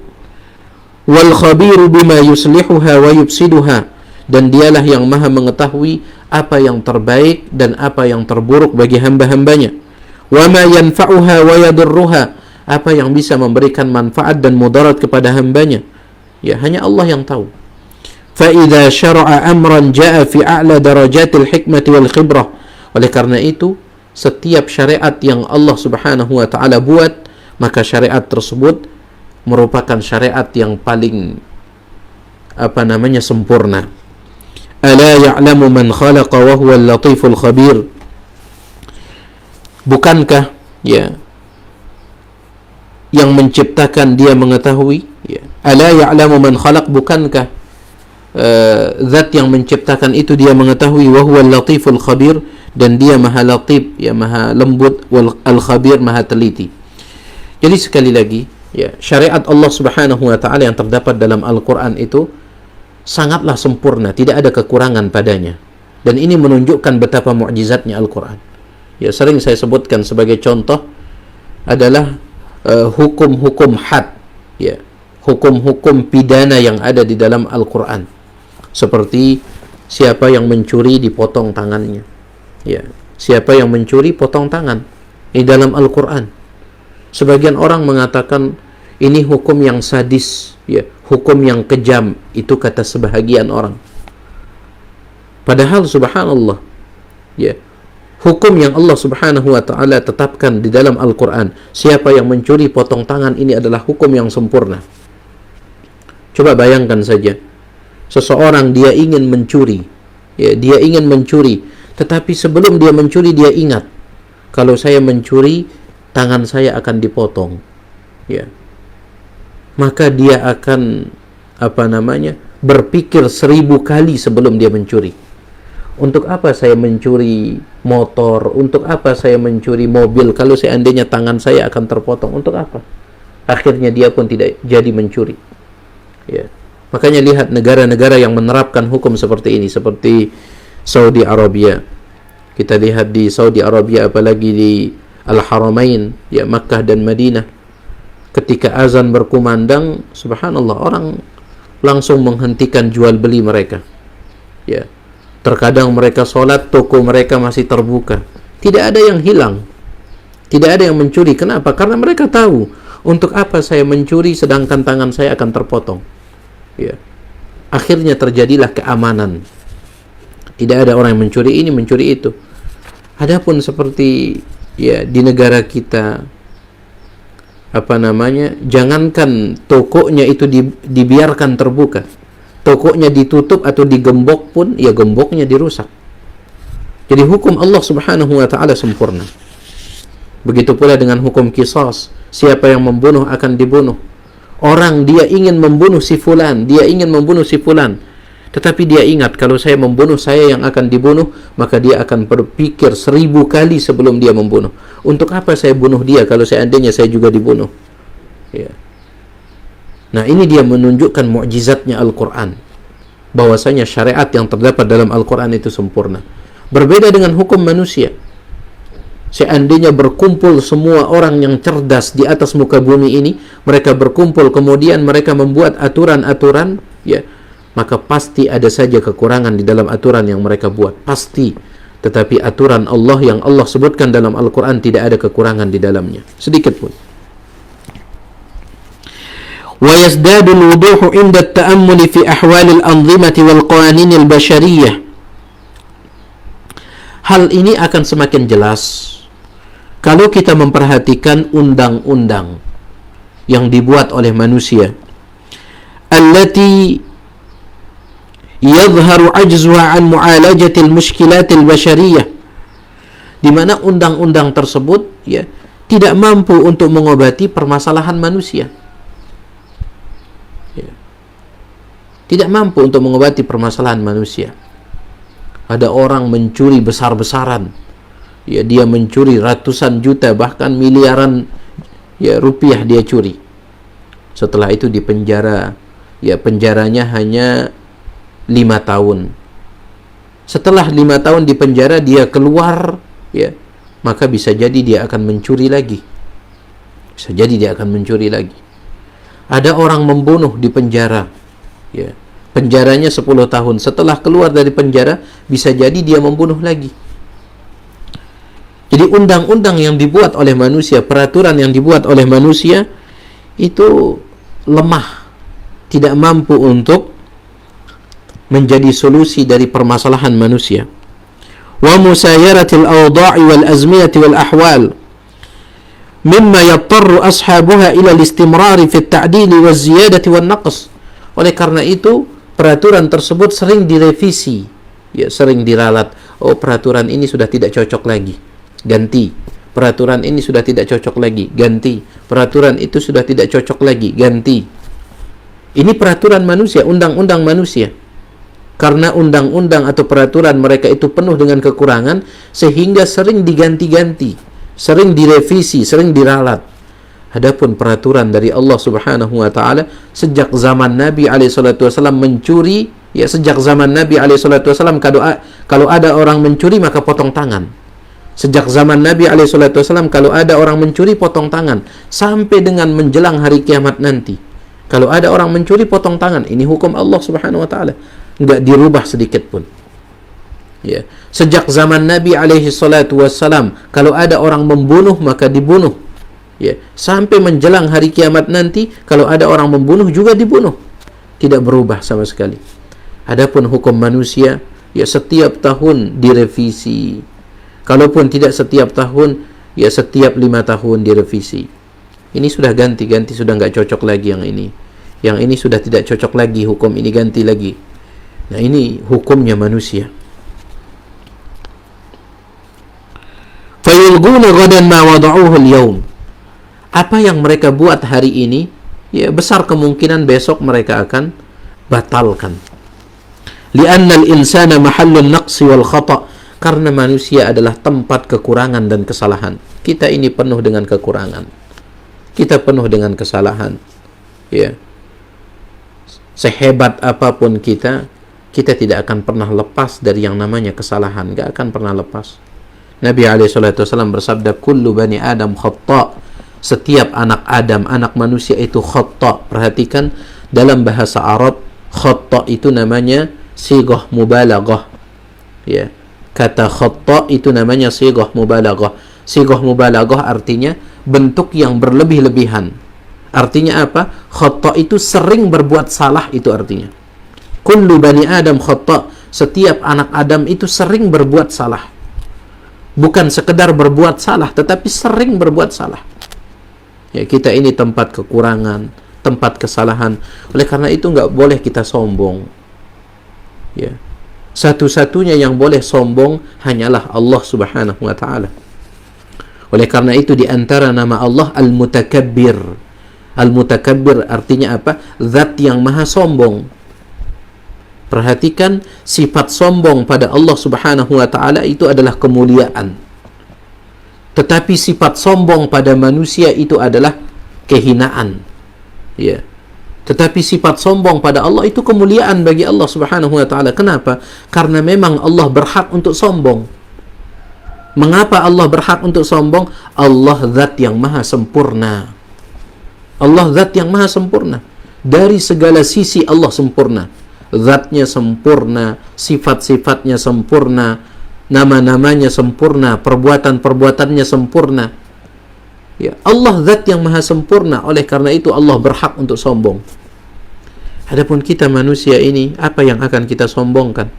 Wal khabiru bima yuslihuha wa yufsiduha, dan dialah yang maha mengetahui apa yang terbaik dan apa yang terburuk bagi hamba-hambanya. Wa ma yanfa'uha wa yadurruha, apa yang bisa memberikan manfaat dan mudarat kepada hambanya, ya hanya Allah yang tahu. Fa idza syara'a amran jaa fi a'la darajatil hikmati wal khibrah, oleh karena itu setiap syariat yang Allah Subhanahu wa taala buat, maka syariat tersebut merupakan syariat yang paling sempurna. Ala ya'lamu man khalaqa wa huwa al-latiful khabir. Bukankah ya yang menciptakan dia mengetahui, ya. Ala ya'lamu man khalaq, bukankah zat yang menciptakan itu dia mengetahui, wa huwa al-latiful khabir, dan dia maha latif, ya maha lembut, wal al-khabir maha teliti. Jadi sekali lagi, ya, syariat Allah Subhanahu wa taala yang terdapat dalam Al-Qur'an itu sangatlah sempurna, tidak ada kekurangan padanya. Dan ini menunjukkan betapa mukjizatnya Al-Qur'an. Ya, sering saya sebutkan sebagai contoh adalah hukum-hukum had, ya, hukum-hukum pidana yang ada di dalam Al-Qur'an. Seperti siapa yang mencuri dipotong tangannya. Ya, siapa yang mencuri potong tangan. Di dalam Al-Qur'an. Sebagian orang mengatakan ini hukum yang sadis, ya, hukum yang kejam, itu kata sebahagian orang. Padahal subhanallah, ya, hukum yang Allah Subhanahu wa taala tetapkan di dalam Al-Qur'an, siapa yang mencuri potong tangan, ini adalah hukum yang sempurna. Coba bayangkan saja, seseorang dia ingin mencuri, ya, dia ingin mencuri, tetapi sebelum dia mencuri dia ingat, kalau saya mencuri tangan saya akan dipotong, ya, maka dia akan berpikir 1000 kali sebelum dia mencuri. Untuk apa saya mencuri motor? Untuk apa saya mencuri mobil kalau seandainya tangan saya akan terpotong? Untuk apa? Akhirnya dia pun tidak jadi mencuri. Ya. Makanya lihat negara-negara yang menerapkan hukum seperti ini, seperti Saudi Arabia. Kita lihat di Saudi Arabia, apalagi di Al-Haramain, ya, Makkah dan Madinah. Ketika azan berkumandang, subhanallah, orang langsung menghentikan jual beli mereka. Ya. Terkadang mereka sholat, toko mereka masih terbuka. Tidak ada yang hilang. Tidak ada yang mencuri. Kenapa? Karena mereka tahu, untuk apa saya mencuri sedangkan tangan saya akan terpotong. Ya. Akhirnya terjadilah keamanan. Tidak ada orang yang mencuri ini, mencuri itu. Adapun seperti, ya, di negara kita, jangankan tokonya itu dibiarkan terbuka, tokonya ditutup atau digembok pun, ya, gemboknya dirusak. Jadi hukum Allah Subhanahu wa taala sempurna. Begitu pula dengan hukum qisas, siapa yang membunuh akan dibunuh. Orang dia ingin membunuh si fulan, dia ingin membunuh si fulan, Tetapi dia ingat, kalau saya membunuh, saya yang akan dibunuh, maka dia akan berpikir 1000 kali sebelum dia membunuh. Untuk apa saya bunuh dia kalau seandainya saya juga dibunuh? Ya. Nah, ini dia menunjukkan mukjizatnya Al-Quran, bahwasanya syariat yang terdapat dalam Al-Quran itu sempurna. Berbeda dengan hukum manusia. Seandainya berkumpul semua orang yang cerdas di atas muka bumi ini, mereka berkumpul, kemudian mereka membuat aturan-aturan, ya, maka pasti ada saja kekurangan di dalam aturan yang mereka buat, pasti. Tetapi aturan Allah yang Allah sebutkan dalam Al-Quran tidak ada kekurangan di dalamnya, sedikit pun. وَيَزْدَادُ الْوُضُوحُ عِنْدَ التَّأَمُّلِ فِي أَحْوَالِ الْأَنْظِمَةِ وَالْقَوَانِينِ الْبَشَرِيَّةِ. Hal ini akan semakin jelas kalau kita memperhatikan undang-undang yang dibuat oleh manusia, allati yadhharu ajzuha an mu'alajatil mushkilatil bashariyah, di mana undang-undang tersebut, ya, tidak mampu untuk mengobati permasalahan manusia. Ya. Tidak mampu untuk mengobati permasalahan manusia. Ada orang mencuri besar-besaran, ya, dia mencuri ratusan juta bahkan miliaran, ya, rupiah dia curi. Setelah itu dipenjara, ya, penjaranya hanya 5 tahun. Setelah 5 tahun di penjara dia keluar, ya, maka bisa jadi dia akan mencuri lagi. Bisa jadi dia akan mencuri lagi. Ada orang membunuh di penjara, ya, penjaranya 10 tahun. Setelah keluar dari penjara bisa jadi dia membunuh lagi. Jadi undang-undang yang dibuat oleh manusia, peraturan yang dibuat oleh manusia itu lemah, tidak mampu untuk menjadi solusi dari permasalahan manusia. Wa musayaratil awda'i wal azmiyati wal ahwal mimma yattarru ashabuha ila al-istimrari fi at-ta'dili wa ziyadati wan naqs. Oleh karena itu peraturan tersebut sering direvisi, ya, sering diralat. Oh, peraturan ini sudah tidak cocok lagi, ganti. Peraturan ini sudah tidak cocok lagi, ganti. Peraturan itu sudah tidak cocok lagi, ganti. Ini peraturan manusia, undang-undang manusia. Karena undang-undang atau peraturan mereka itu penuh dengan kekurangan, sehingga sering diganti-ganti, sering direvisi, sering diralat. Adapun peraturan dari Allah Subhanahu wa taala, sejak zaman Nabi alaihi salatu wasallam mencuri, ya, sejak zaman Nabi alaihi salatu wasallam kalau ada orang mencuri maka potong tangan. Sejak zaman Nabi alaihi salatu wasallam kalau ada orang mencuri potong tangan, sampai dengan menjelang hari kiamat nanti. Kalau ada orang mencuri potong tangan, ini hukum Allah Subhanahu wa taala, enggak dirubah sedikit pun. Ya, sejak zaman Nabi alaihi salatu wassalam kalau ada orang membunuh maka dibunuh. Ya, sampai menjelang hari kiamat nanti kalau ada orang membunuh juga dibunuh. Tidak berubah sama sekali. Adapun hukum manusia, ya, setiap tahun direvisi. Kalaupun tidak setiap tahun, ya, setiap 5 tahun direvisi. Ini sudah ganti-ganti, sudah nggak cocok lagi yang ini. Yang ini sudah tidak cocok lagi, hukum ini ganti lagi. Nah, ini hukumnya manusia. Fayulguna ghadan ma wada'uhu al-yawm. Apa yang mereka buat hari ini, ya, besar kemungkinan besok mereka akan batalkan. Li'anna al-insana mahallun naqsi wal khata'. Karena manusia adalah tempat kekurangan dan kesalahan. Kita ini penuh dengan kekurangan. Kita penuh dengan kesalahan. Ya. Sehebat apapun kita tidak akan pernah lepas dari yang namanya kesalahan. Gak akan pernah lepas. Nabi SAW bersabda, kullu bani Adam khata'. Setiap anak Adam, anak manusia itu khata'. Perhatikan, dalam bahasa Arab, khata' itu namanya sighah mubalaghah. Ya. Kata khata' itu namanya sighah mubalaghah. Sighah mubalaghah artinya bentuk yang berlebih-lebihan. Artinya apa? Khata' itu sering berbuat salah, itu artinya. Kullu bani Adam khata'. Setiap anak Adam itu sering berbuat salah. Bukan sekedar berbuat salah, tetapi sering berbuat salah. Ya, kita ini tempat kekurangan, tempat kesalahan. Oleh karena itu nggak boleh kita sombong. Ya. Satu-satunya yang boleh sombong hanyalah Allah Subhanahu wa ta'ala. Oleh karena itu di antara nama Allah Al-Mutakabbir. Al-Mutakabbir artinya apa? Zat yang maha sombong. Perhatikan, sifat sombong pada Allah Subhanahu wa taala itu adalah kemuliaan. Tetapi sifat sombong pada manusia itu adalah kehinaan. Ya. Tetapi sifat sombong pada Allah itu kemuliaan bagi Allah Subhanahu wa taala. Kenapa? Karena memang Allah berhak untuk sombong. Mengapa Allah berhak untuk sombong? Allah zat yang maha sempurna. Allah zat yang maha sempurna. Dari segala sisi Allah sempurna. Zatnya sempurna, sifat-sifatnya sempurna, nama-namanya sempurna, perbuatan-perbuatannya sempurna. Ya, Allah zat yang maha sempurna. Oleh karena itu Allah berhak untuk sombong. Adapun kita manusia ini, apa yang akan kita sombongkan?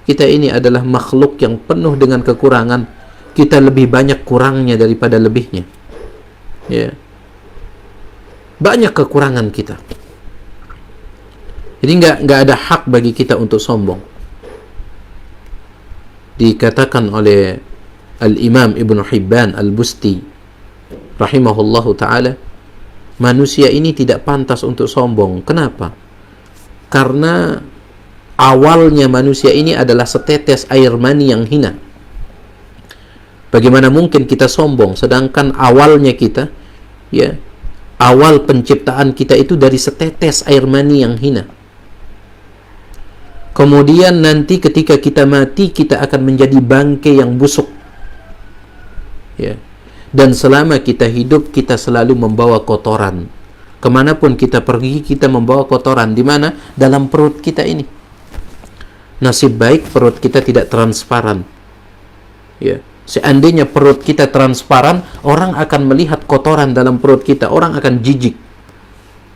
Kita ini adalah makhluk yang penuh dengan kekurangan. Kita lebih banyak kurangnya daripada lebihnya. Ya. Banyak kekurangan kita. Jadi nggak ada hak bagi kita untuk sombong. Dikatakan oleh Al-Imam Ibn Hibban Al-Busti rahimahullahu ta'ala, manusia ini tidak pantas untuk sombong. Kenapa? Karena awalnya manusia ini adalah setetes air mani yang hina. Bagaimana mungkin kita sombong sedangkan awalnya kita, ya, awal penciptaan kita itu dari setetes air mani yang hina. Kemudian nanti ketika kita mati, kita akan menjadi bangkai yang busuk. Ya. Dan selama kita hidup, kita selalu membawa kotoran. Kemanapun kita pergi, kita membawa kotoran. Di mana? Dalam perut kita ini. Nasib baik perut kita tidak transparan. Ya. Seandainya perut kita transparan, orang akan melihat kotoran dalam perut kita. Orang akan jijik.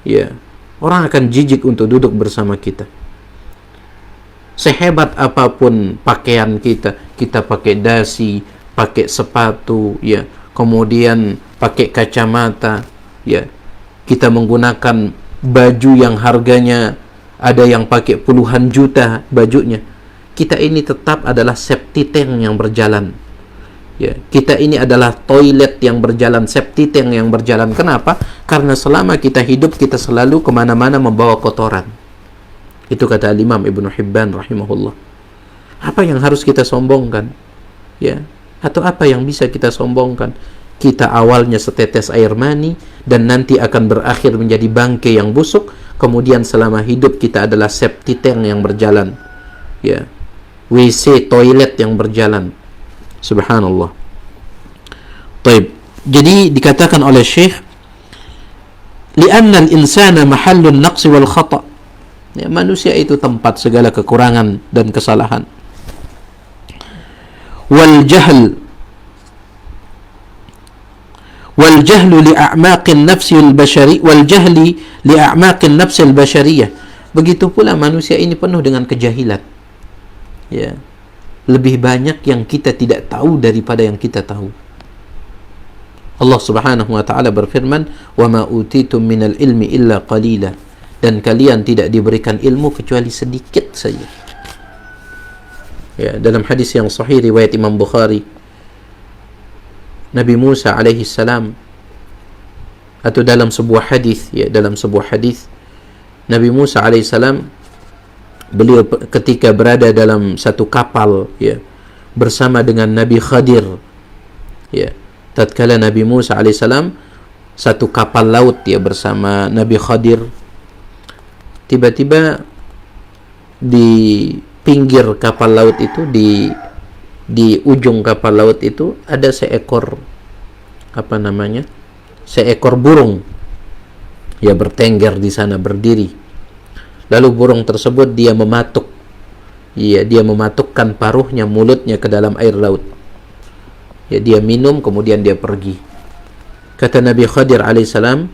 Ya. Orang akan jijik untuk duduk bersama kita. Sehebat apapun pakaian kita, kita pakai dasi, pakai sepatu, ya, kemudian pakai kacamata, ya, kita menggunakan baju yang harganya ada yang pakai puluhan juta bajunya. Kita ini tetap adalah septic tank yang berjalan. Ya, kita ini adalah toilet yang berjalan, septic tank yang berjalan. Kenapa? Karena selama kita hidup, kita selalu kemana-mana membawa kotoran. Itu kata Imam Ibn Hibban rahimahullah. Apa yang harus kita sombongkan? Ya, atau apa yang bisa kita sombongkan? Kita awalnya setetes air mani dan nanti akan berakhir menjadi bangkai yang busuk. Kemudian selama hidup kita adalah septic tank yang berjalan. Ya, WC toilet yang berjalan. Subhanallah. Taib. Jadi dikatakan oleh Syekh, li'anna al-insana mahallun naqsi wal khata'. Ya, manusia itu tempat segala kekurangan dan kesalahan. Wal jahlu li'a'maqin nafsi al-bashari wal jahli li'a'maqin nafsi al-bashariyah. Begitu pula manusia ini penuh dengan kejahilan. Ya. Lebih banyak yang kita tidak tahu daripada yang kita tahu. Allah Subhanahu wa taala berfirman, "Wa ma utitum minal ilmi illa qalila." Dan kalian tidak diberikan ilmu kecuali sedikit saja. Ya, dalam hadis yang sahih riwayat Imam Bukhari, Nabi Musa alaihi salam, atau dalam sebuah hadis, ya, dalam sebuah hadis Nabi Musa alaihi salam, beliau ketika berada dalam satu kapal, ya, bersama dengan Nabi Khadir, ya, tatkala Nabi Musa alaihi salam satu kapal laut, ya, bersama Nabi Khadir. Tiba-tiba di pinggir kapal laut itu, di ujung kapal laut itu ada seekor, apa namanya, seekor burung, ya, bertengger di sana, berdiri. Lalu burung tersebut dia mematuk, ya, dia mematukkan paruhnya, mulutnya ke dalam air laut. Ya, dia minum kemudian dia pergi. Kata Nabi Khadir alaihissalam,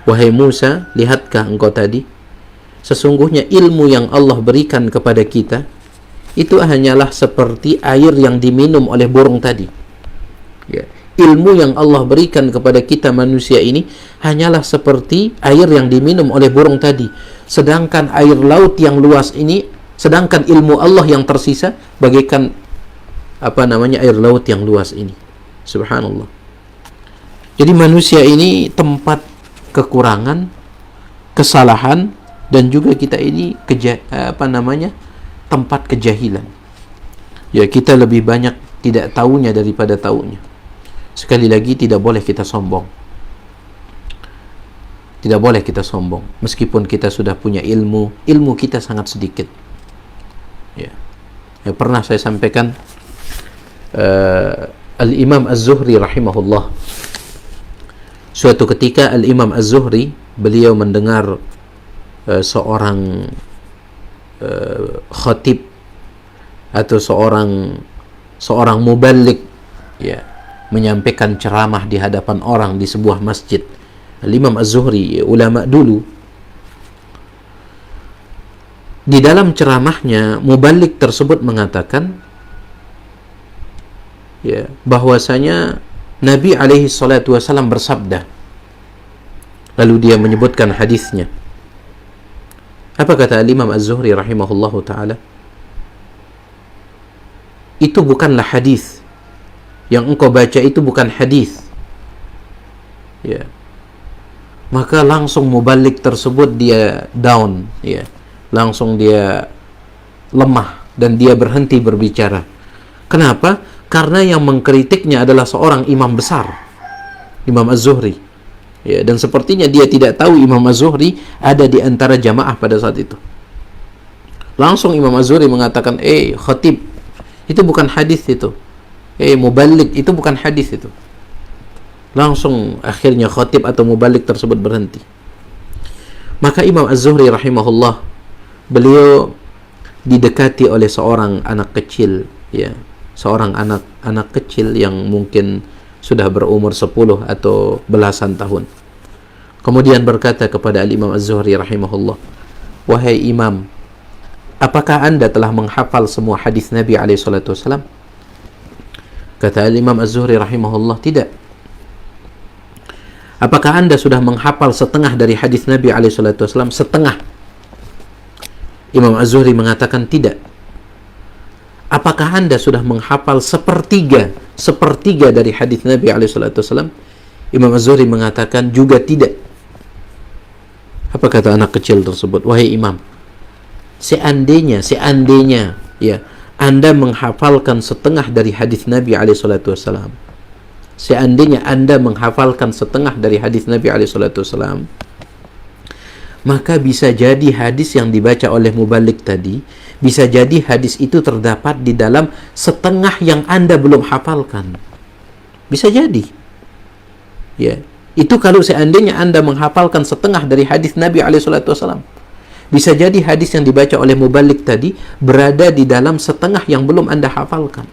"Wahai Musa, lihatkah engkau tadi? Sesungguhnya ilmu yang Allah berikan kepada kita itu hanyalah seperti air yang diminum oleh burung tadi." Ya, ilmu yang Allah berikan kepada kita manusia ini hanyalah seperti air yang diminum oleh burung tadi. Sedangkan air laut yang luas ini, sedangkan ilmu Allah yang tersisa bagaikan, apa namanya, air laut yang luas ini. Subhanallah. Jadi manusia ini tempat kekurangan, kesalahan, dan juga kita ini tempat kejahilan. Ya, kita lebih banyak tidak tahunya daripada tahunya. Sekali lagi, tidak boleh kita sombong. Tidak boleh kita sombong. Meskipun kita sudah punya ilmu kita sangat sedikit. Ya. Pernah saya sampaikan, Al-Imam Az-Zuhri rahimahullah. Suatu ketika Al-Imam Az-Zuhri, beliau mendengar seorang khatib atau seorang muballigh, ya, menyampaikan ceramah di hadapan orang di sebuah masjid. Al-Imam Az-Zuhri, ulama dulu. Di dalam ceramahnya, muballigh tersebut mengatakan, ya, bahwasanya Nabi alaihi salatu wasallam bersabda. Lalu dia menyebutkan hadisnya. Apa kata Imam Az-Zuhri rahimahullahu taala? Itu bukanlah hadis. Yang engkau baca itu bukan hadis. Ya. Maka langsung muballigh tersebut dia down, ya. Langsung dia lemah dan dia berhenti berbicara. Kenapa? Karena yang mengkritiknya adalah seorang imam besar, Imam Az-Zuhri. Ya, dan sepertinya dia tidak tahu Imam Az-Zuhri ada di antara jamaah pada saat itu. Langsung Imam Az-Zuhri mengatakan, khatib, itu bukan hadis itu. Muballigh, itu bukan hadis itu. Langsung akhirnya khatib atau muballigh tersebut berhenti. Maka Imam Az-Zuhri rahimahullah, beliau didekati oleh seorang anak kecil, ya, seorang anak kecil yang mungkin sudah berumur 10 atau belasan tahun. Kemudian berkata kepada Al-Imam Az-Zuhri rahimahullah, "Wahai Imam, apakah Anda telah menghafal semua hadis Nabi alaihi salatu wasallam?" Kata Al-Imam Az-Zuhri rahimahullah, "Tidak." "Apakah Anda sudah menghafal setengah dari hadis Nabi alaihi salatu wasallam?" "Setengah." Imam Az-Zuhri mengatakan, "Tidak." "Apakah Anda sudah menghafal sepertiga dari hadis Nabi alaihi salatu wasallam?" Imam Az-Zuhri mengatakan, "Juga tidak." Apa kata anak kecil tersebut? "Wahai Imam, seandainya ya, Anda menghafalkan setengah dari hadis Nabi alaihi salatu wasallam. Seandainya Anda menghafalkan setengah dari hadis Nabi alaihi salatu wasallam, maka bisa jadi hadis yang dibaca oleh muballigh tadi, bisa jadi hadis itu terdapat di dalam setengah yang Anda belum hafalkan. Bisa jadi. Ya, itu kalau seandainya Anda menghafalkan setengah dari hadis Nabi alaihi salatu wasallam. Bisa jadi hadis yang dibaca oleh muballigh tadi berada di dalam setengah yang belum Anda hafalkan."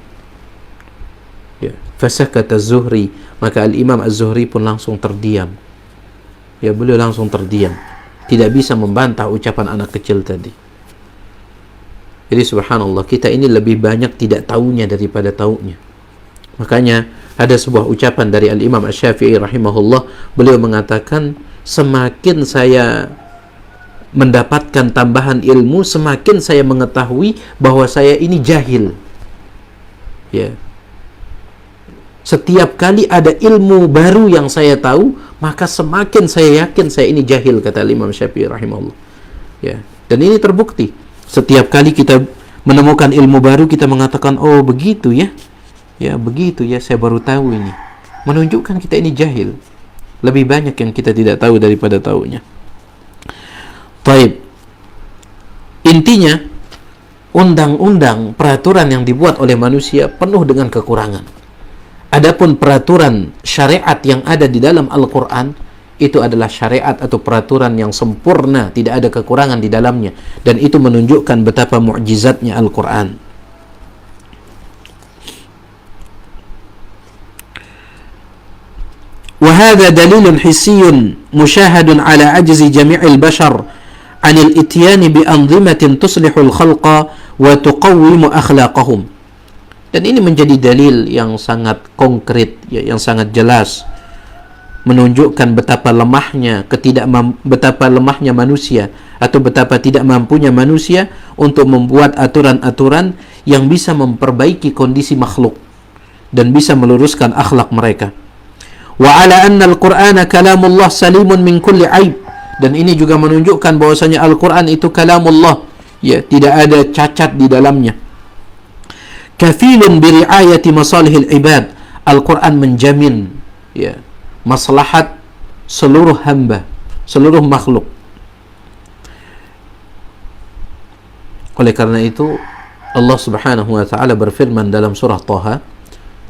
Ya, fasakata Az-Zuhri, maka Al-Imam Az-Zuhri pun langsung terdiam. Ya, beliau langsung terdiam. Tidak bisa membantah ucapan anak kecil tadi. Jadi subhanallah, kita ini lebih banyak tidak tahunya daripada tahunya. Makanya ada sebuah ucapan dari Al-Imam Asy-Syafi'i rahimahullah, beliau mengatakan, semakin saya mendapatkan tambahan ilmu, semakin saya mengetahui bahwa saya ini jahil. Ya. Setiap kali ada ilmu baru yang saya tahu, maka semakin saya yakin saya ini jahil, kata Imam Syafi'i rahimahullah. Ya. Dan ini terbukti. Setiap kali kita menemukan ilmu baru, kita mengatakan, "Oh, begitu ya. Ya, begitu ya, saya baru tahu ini." Menunjukkan kita ini jahil. Lebih banyak yang kita tidak tahu daripada tahunya. Baik. Intinya, undang-undang, peraturan yang dibuat oleh manusia penuh dengan kekurangan. Adapun peraturan syariat yang ada di dalam Al-Quran, itu adalah syariat atau peraturan yang sempurna, tidak ada kekurangan di dalamnya, dan itu menunjukkan betapa mukjizatnya Al-Quran. وهذا دليل حسي مشاهد على عجز جميع البشر عن الإتيان بأنظمة تصلح الخلق وتقوم أخلاقهم. Dan ini menjadi dalil yang sangat konkret, ya, yang sangat jelas, menunjukkan betapa lemahnya betapa lemahnya manusia, atau betapa tidak mampunya manusia untuk membuat aturan-aturan yang bisa memperbaiki kondisi makhluk dan bisa meluruskan akhlak mereka. Wa ala anna al-Qur'ana kalamullah salimun min kulli aib, Dan ini juga menunjukkan bahwasanya Al-Quran itu kalamullah, ya, tidak ada cacat di dalamnya. Kafilun biriayati masalihil ibad. Al-Quran menjamin, ya, maslahat seluruh hamba, seluruh makhluk. Oleh karena itu Allah Subhanahu wa taala berfirman dalam surah Thaha,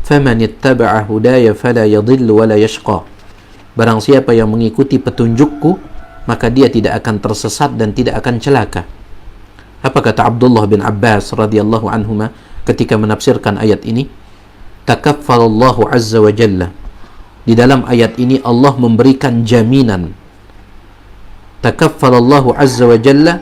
"Faman ittaba'a hudaya fala yadhillu wa la yashqa." Barang siapa yang mengikuti petunjukku, maka dia tidak akan tersesat dan tidak akan celaka. Apa kata Abdullah bin Abbas radhiyallahu anhuma ketika menafsirkan ayat ini? Takaffalallahu azza wa jalla. Di dalam ayat ini Allah memberikan jaminan. Takaffalallahu azza wa jalla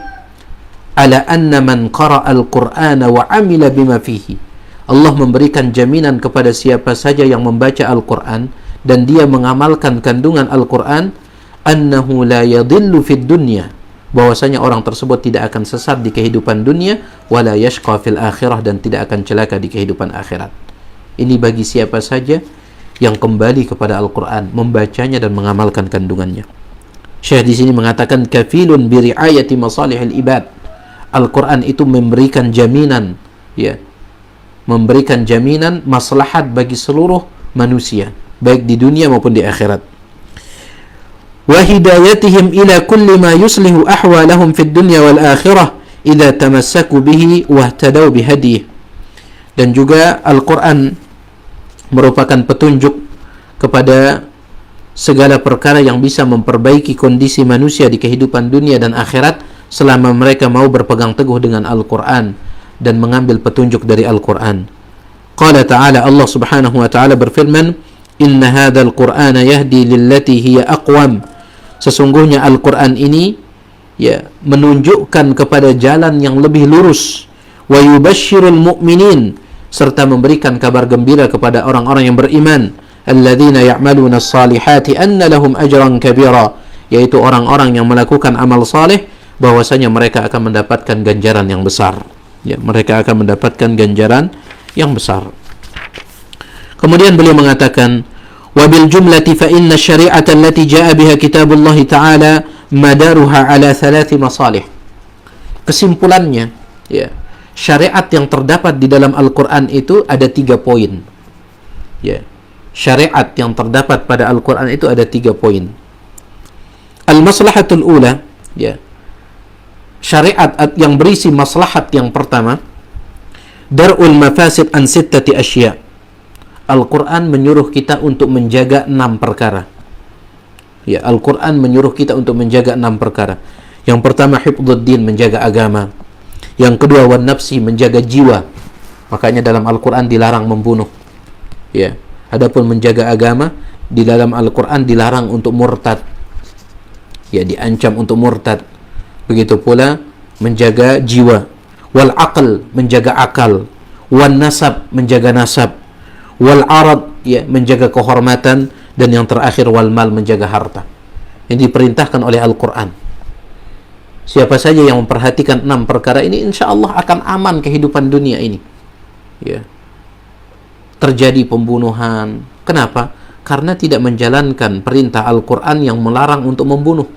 ala anna man qara'a al-Qur'ana wa 'amila bima fihi. Allah memberikan jaminan kepada siapa saja yang membaca Al-Qur'an dan dia mengamalkan kandungan Al-Qur'an, annahu la yadhillu fid dunya, bahwasanya orang tersebut tidak akan sesat di kehidupan dunia, wala yashqa fil akhirah, dan tidak akan celaka di kehidupan akhirat. Ini bagi siapa saja yang kembali kepada Al-Qur'an, membacanya dan mengamalkan kandungannya. Syekh di sini mengatakan kafilun bi riayati masalihil ibad. Al-Qur'an itu memberikan jaminan, ya, memberikan jaminan maslahat bagi seluruh manusia, baik di dunia maupun di akhirat. Wa hidayatihim ila kulli ma yuslihu ahwalahum fid dunya wal akhirah idza tamassaku bihi wahtadaw bihadihi. Dan juga Al-Qur'an merupakan petunjuk kepada segala perkara yang bisa memperbaiki kondisi manusia di kehidupan dunia dan akhirat selama mereka mau berpegang teguh dengan Al-Qur'an dan mengambil petunjuk dari Al-Qur'an. Qala ta'ala, Allah Subhanahu wa ta'ala berfirman, "Inna hadzal Qur'ana yahdi lillati hiya aqwam." Sesungguhnya Al-Qur'an ini, ya, menunjukkan kepada jalan yang lebih lurus. Wa yubashshirul mu'minin, serta memberikan kabar gembira kepada orang-orang yang beriman, alladzina ya'maluna as-salihati anna lahum ajran kabira, yaitu orang-orang yang melakukan amal saleh bahwasanya mereka akan mendapatkan ganjaran yang besar. Ya, mereka akan mendapatkan ganjaran yang besar. Kemudian beliau mengatakan, wa bil jumlati fa inna syari'ata allati jaa'a biha kitabullah ta'ala madaruha ala thalathi masalih. Kesimpulannya, ya, syariat yang terdapat di dalam Al-Qur'an itu ada 3 poin. Ya, syariat yang terdapat pada Al-Qur'an itu ada 3 poin. Al-maslahatul ula, ya, syariat yang berisi maslahat yang pertama, dar'ul mafasid an sittati asya. Al-Quran menyuruh kita untuk menjaga 6 perkara. Ya, Al-Quran menyuruh kita untuk menjaga 6 perkara. Yang pertama, hifdzuddin, menjaga agama. Yang kedua, wan nafsi, menjaga jiwa. Makanya dalam Al-Quran dilarang membunuh. Ya, adapun menjaga agama, di dalam Al-Quran dilarang untuk murtad. Ya, diancam untuk murtad. Begitu pula menjaga jiwa. Wal aql, menjaga akal. Wan nasab, menjaga nasab. Wal arad, ya, menjaga kehormatan. Dan yang terakhir, wal mal, menjaga harta. Ini diperintahkan oleh Al-Quran. Siapa saja yang memperhatikan 6 perkara ini, insya Allah akan aman kehidupan dunia ini. Ya. Terjadi pembunuhan. Kenapa? Karena tidak menjalankan perintah Al-Quran yang melarang untuk membunuh.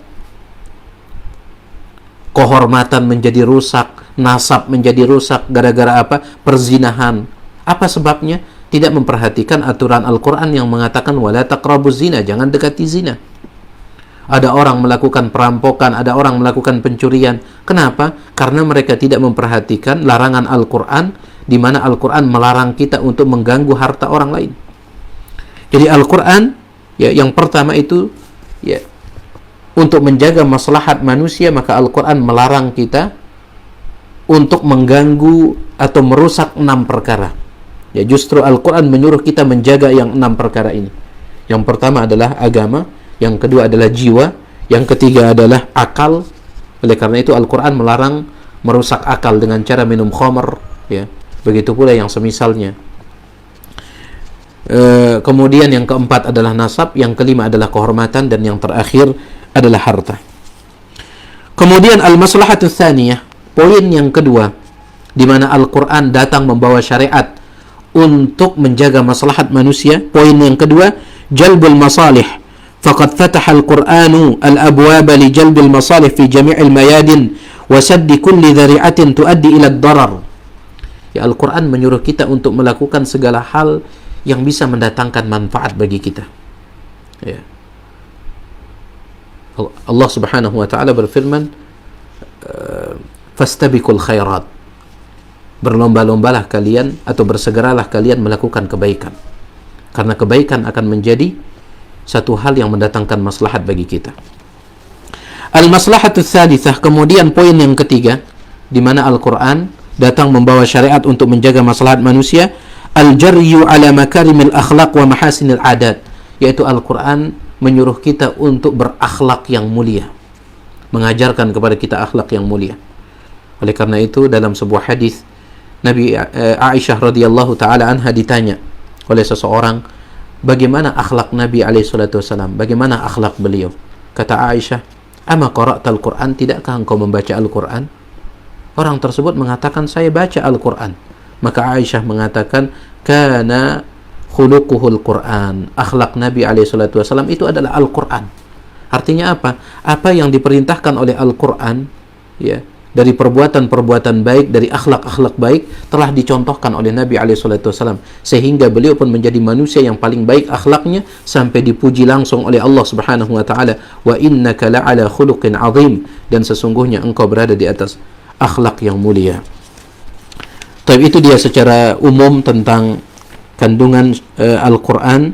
Kehormatan menjadi rusak, nasab menjadi rusak gara-gara apa? Perzinahan. Apa sebabnya? Tidak memperhatikan aturan Al-Quran yang mengatakan wala taqrabuz zina, jangan dekati zina. Ada orang melakukan perampokan, ada orang melakukan pencurian. Kenapa? Karena mereka tidak memperhatikan larangan Al-Quran, di mana Al-Quran melarang kita untuk mengganggu harta orang lain. Jadi Al-Quran, ya, yang pertama itu, ya, untuk menjaga maslahat manusia, maka Al-Quran melarang kita untuk mengganggu atau merusak 6 perkara. Ya, justru Al-Quran menyuruh kita menjaga yang 6 perkara ini. Yang pertama adalah agama, yang kedua adalah jiwa, yang ketiga adalah akal. Oleh karena itu Al-Quran melarang merusak akal dengan cara minum khamr, ya. Begitu pula yang semisalnya. Kemudian yang keempat adalah nasab, yang kelima adalah kehormatan, dan yang terakhir adalah harta. Kemudian al-maslahatus tsaniyah, poin yang kedua, di mana Al-Quran datang membawa syariat untuk menjaga maslahat manusia. Poin yang kedua, jalbul masalih faqad fataha al-Qur'anu al-abwaba li jalbi al-masalih fi jami' al-mayadin wa saddi kulli dhari'atin tuaddi ila ad-darar. Ya, Al-Quran menyuruh kita untuk melakukan segala hal yang bisa mendatangkan manfaat bagi kita. Ya. Allah Subhanahu wa taala berfirman, fastabiqul khairat. Berlomba-lombalah kalian atau bersegeralah kalian melakukan kebaikan. Karena kebaikan akan menjadi satu hal yang mendatangkan maslahat bagi kita. Al-maslahatu tsalitsah, kemudian poin yang ketiga di mana Al-Qur'an datang membawa syariat untuk menjaga maslahat manusia, al-jaryu ala makarimil akhlaq wa mahasinil adat, yaitu Al-Quran menyuruh kita untuk berakhlak yang mulia, mengajarkan kepada kita akhlak yang mulia. Oleh karena itu dalam sebuah hadis Nabi Aisyah radhiyallahu taala anha ditanya oleh seseorang, bagaimana akhlak Nabi alaihi salatu wasallam, bagaimana akhlak beliau? Kata Aisyah, ama qara'tal Quran, tidakkah engkau membaca Al-Quran? Orang tersebut mengatakan, saya baca Al-Quran. Maka Aisyah mengatakan, kana khuluquhul Quran, akhlak Nabi SAW itu adalah Al-Quran. Artinya apa? Apa yang diperintahkan oleh Al-Quran, ya, dari perbuatan-perbuatan baik, dari akhlak-akhlak baik, telah dicontohkan oleh Nabi SAW, sehingga beliau pun menjadi manusia yang paling baik akhlaknya, sampai dipuji langsung oleh Allah Subhanahu wa taala, wa innaka la'ala khuluqin azim, dan sesungguhnya engkau berada di atas akhlak yang mulia. Tapi itu dia secara umum tentang kandungan Al-Quran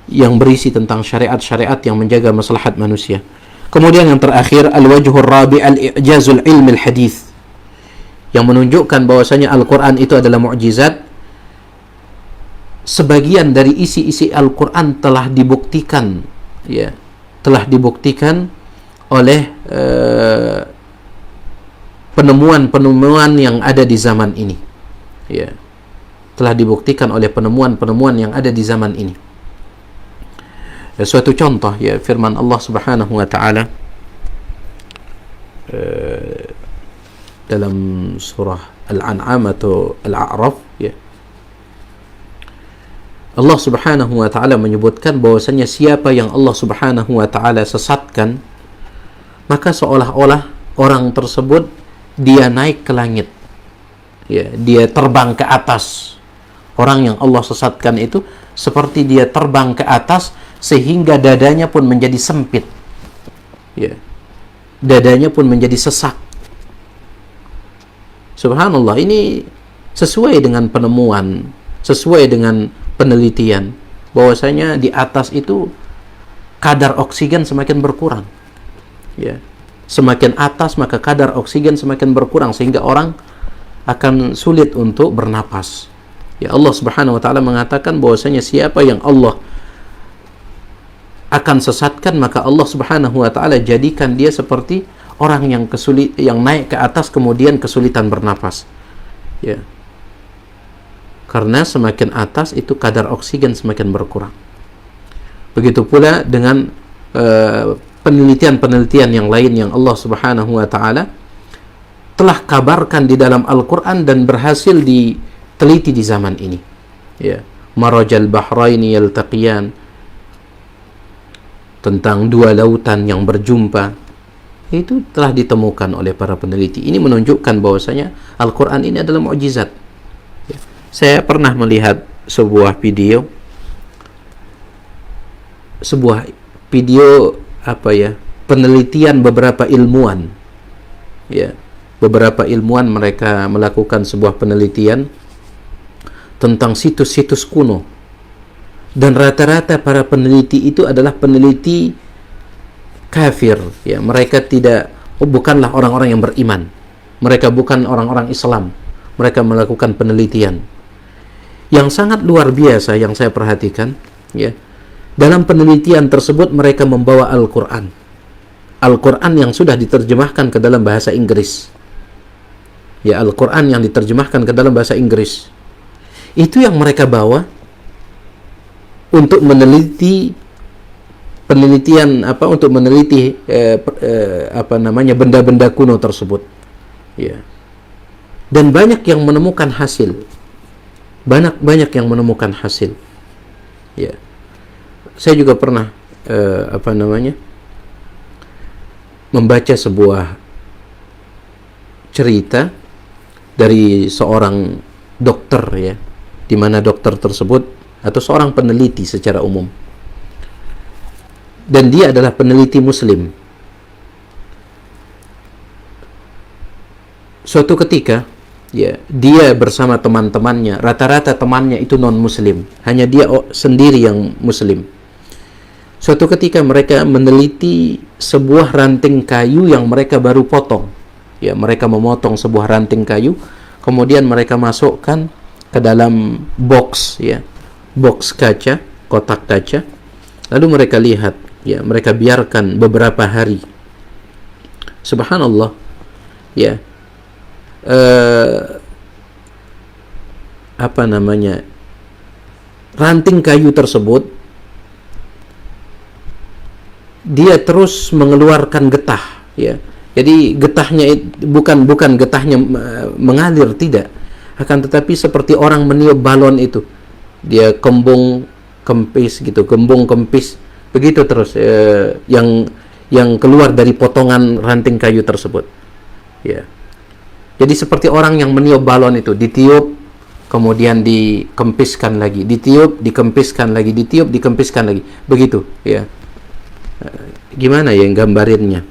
yang berisi tentang syariat-syariat yang menjaga maslahat manusia. Kemudian yang terakhir, al-wajhur rabi' al-i'jazul ilmi al-hadith, yang menunjukkan bahwasanya Al-Quran itu adalah mukjizat. Sebagian dari isi-isi Al-Quran telah dibuktikan, ya, telah dibuktikan oleh penemuan-penemuan yang ada di zaman ini, ya, telah dibuktikan oleh penemuan-penemuan yang ada di zaman ini. Ya, suatu contoh, ya, firman Allah Subhanahu wa taala dalam surah Al-An'am atau Al-A'raf, ya, Allah Subhanahu wa taala menyebutkan bahwasanya siapa yang Allah Subhanahu wa taala sesatkan, maka seolah-olah orang tersebut dia naik ke langit, ya, dia terbang ke atas. Orang yang Allah sesatkan itu seperti dia terbang ke atas sehingga dadanya pun menjadi sempit, ya, dadanya pun menjadi sesak. Subhanallah, ini sesuai dengan penemuan, sesuai dengan penelitian, bahwasanya di atas itu kadar oksigen semakin berkurang, ya. Semakin atas maka kadar oksigen semakin berkurang sehingga orang akan sulit untuk bernapas. Ya, Allah Subhanahu wa taala mengatakan bahwasanya siapa yang Allah akan sesatkan, maka Allah Subhanahu wa taala jadikan dia seperti orang yang yang naik ke atas kemudian kesulitan bernapas. Ya. Karena semakin atas itu kadar oksigen semakin berkurang. Begitu pula dengan penelitian-penelitian yang lain yang Allah Subhanahu wa taala telah kabarkan di dalam Al-Qur'an dan berhasil diteliti di zaman ini. Ya, marajal bahraini yaltaqiyan, tentang dua lautan yang berjumpa, itu telah ditemukan oleh para peneliti. Ini menunjukkan bahwasanya Al-Qur'an ini adalah mukjizat. Ya. Saya pernah melihat sebuah video penelitian beberapa ilmuwan, ya, beberapa ilmuwan mereka melakukan sebuah penelitian tentang situs-situs kuno, dan rata-rata para peneliti itu adalah peneliti kafir, ya, mereka bukanlah orang-orang yang beriman, mereka bukan orang-orang Islam, mereka melakukan penelitian yang sangat luar biasa yang saya perhatikan, ya. Dalam penelitian tersebut mereka membawa Al-Quran yang sudah diterjemahkan ke dalam bahasa Inggris, ya, Al-Quran yang diterjemahkan ke dalam bahasa Inggris, itu yang mereka bawa untuk meneliti benda-benda kuno tersebut, ya. Dan banyak yang menemukan hasil, banyak yang menemukan hasil, ya. Saya juga pernah apa namanya, membaca sebuah cerita dari seorang dokter, ya, di mana dokter tersebut atau seorang peneliti secara umum, dan dia adalah peneliti muslim. Suatu ketika, ya, dia bersama teman-temannya, rata-rata temannya itu non-muslim, hanya dia sendiri yang muslim. Suatu ketika mereka meneliti sebuah ranting kayu yang mereka baru potong. Ya, mereka memotong sebuah ranting kayu, kemudian mereka masukkan ke dalam box, ya, box kaca, kotak kaca. Lalu mereka lihat, ya, mereka biarkan beberapa hari. Subhanallah, ya. Apa namanya, ranting kayu tersebut dia terus mengeluarkan getah, ya. Jadi getahnya bukan getahnya mengalir, tidak, akan tetapi seperti orang meniup balon itu, dia kembung kempis gitu, kembung kempis begitu terus, yang keluar dari potongan ranting kayu tersebut, ya. Jadi seperti orang yang meniup balon itu, ditiup, kemudian dikempiskan lagi, ditiup, dikempiskan lagi, ditiup, dikempiskan lagi, begitu, ya. Gimana ya yang gambarinnya?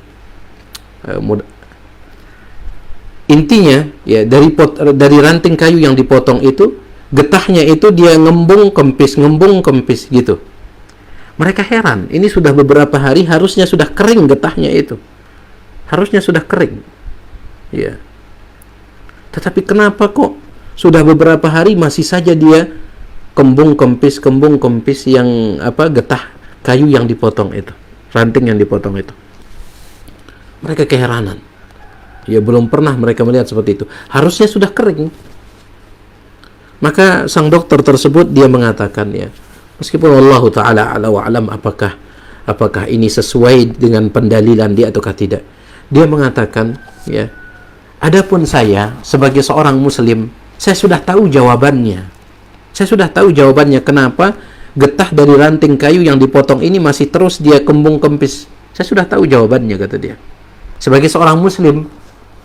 Intinya, ya, dari ranting kayu yang dipotong itu, getahnya itu dia ngembung kempis gitu. Mereka heran, ini sudah beberapa hari, harusnya sudah kering getahnya itu, harusnya sudah kering, ya. Tetapi kenapa kok sudah beberapa hari masih saja dia kembung kempis yang getah kayu yang dipotong itu, ranting yang dipotong itu. Mereka keheranan. Ya, belum pernah mereka melihat seperti itu. Harusnya sudah kering. Maka sang dokter tersebut dia mengatakan, ya, meskipun Allah Ta'ala ala wa alam apakah ini sesuai dengan pendalilan dia ataukah tidak. Dia mengatakan, ya, adapun saya sebagai seorang muslim, saya sudah tahu jawabannya. Saya sudah tahu jawabannya kenapa getah dari ranting kayu yang dipotong ini masih terus dia kembung kempis. Saya sudah tahu jawabannya, kata dia. Sebagai seorang muslim,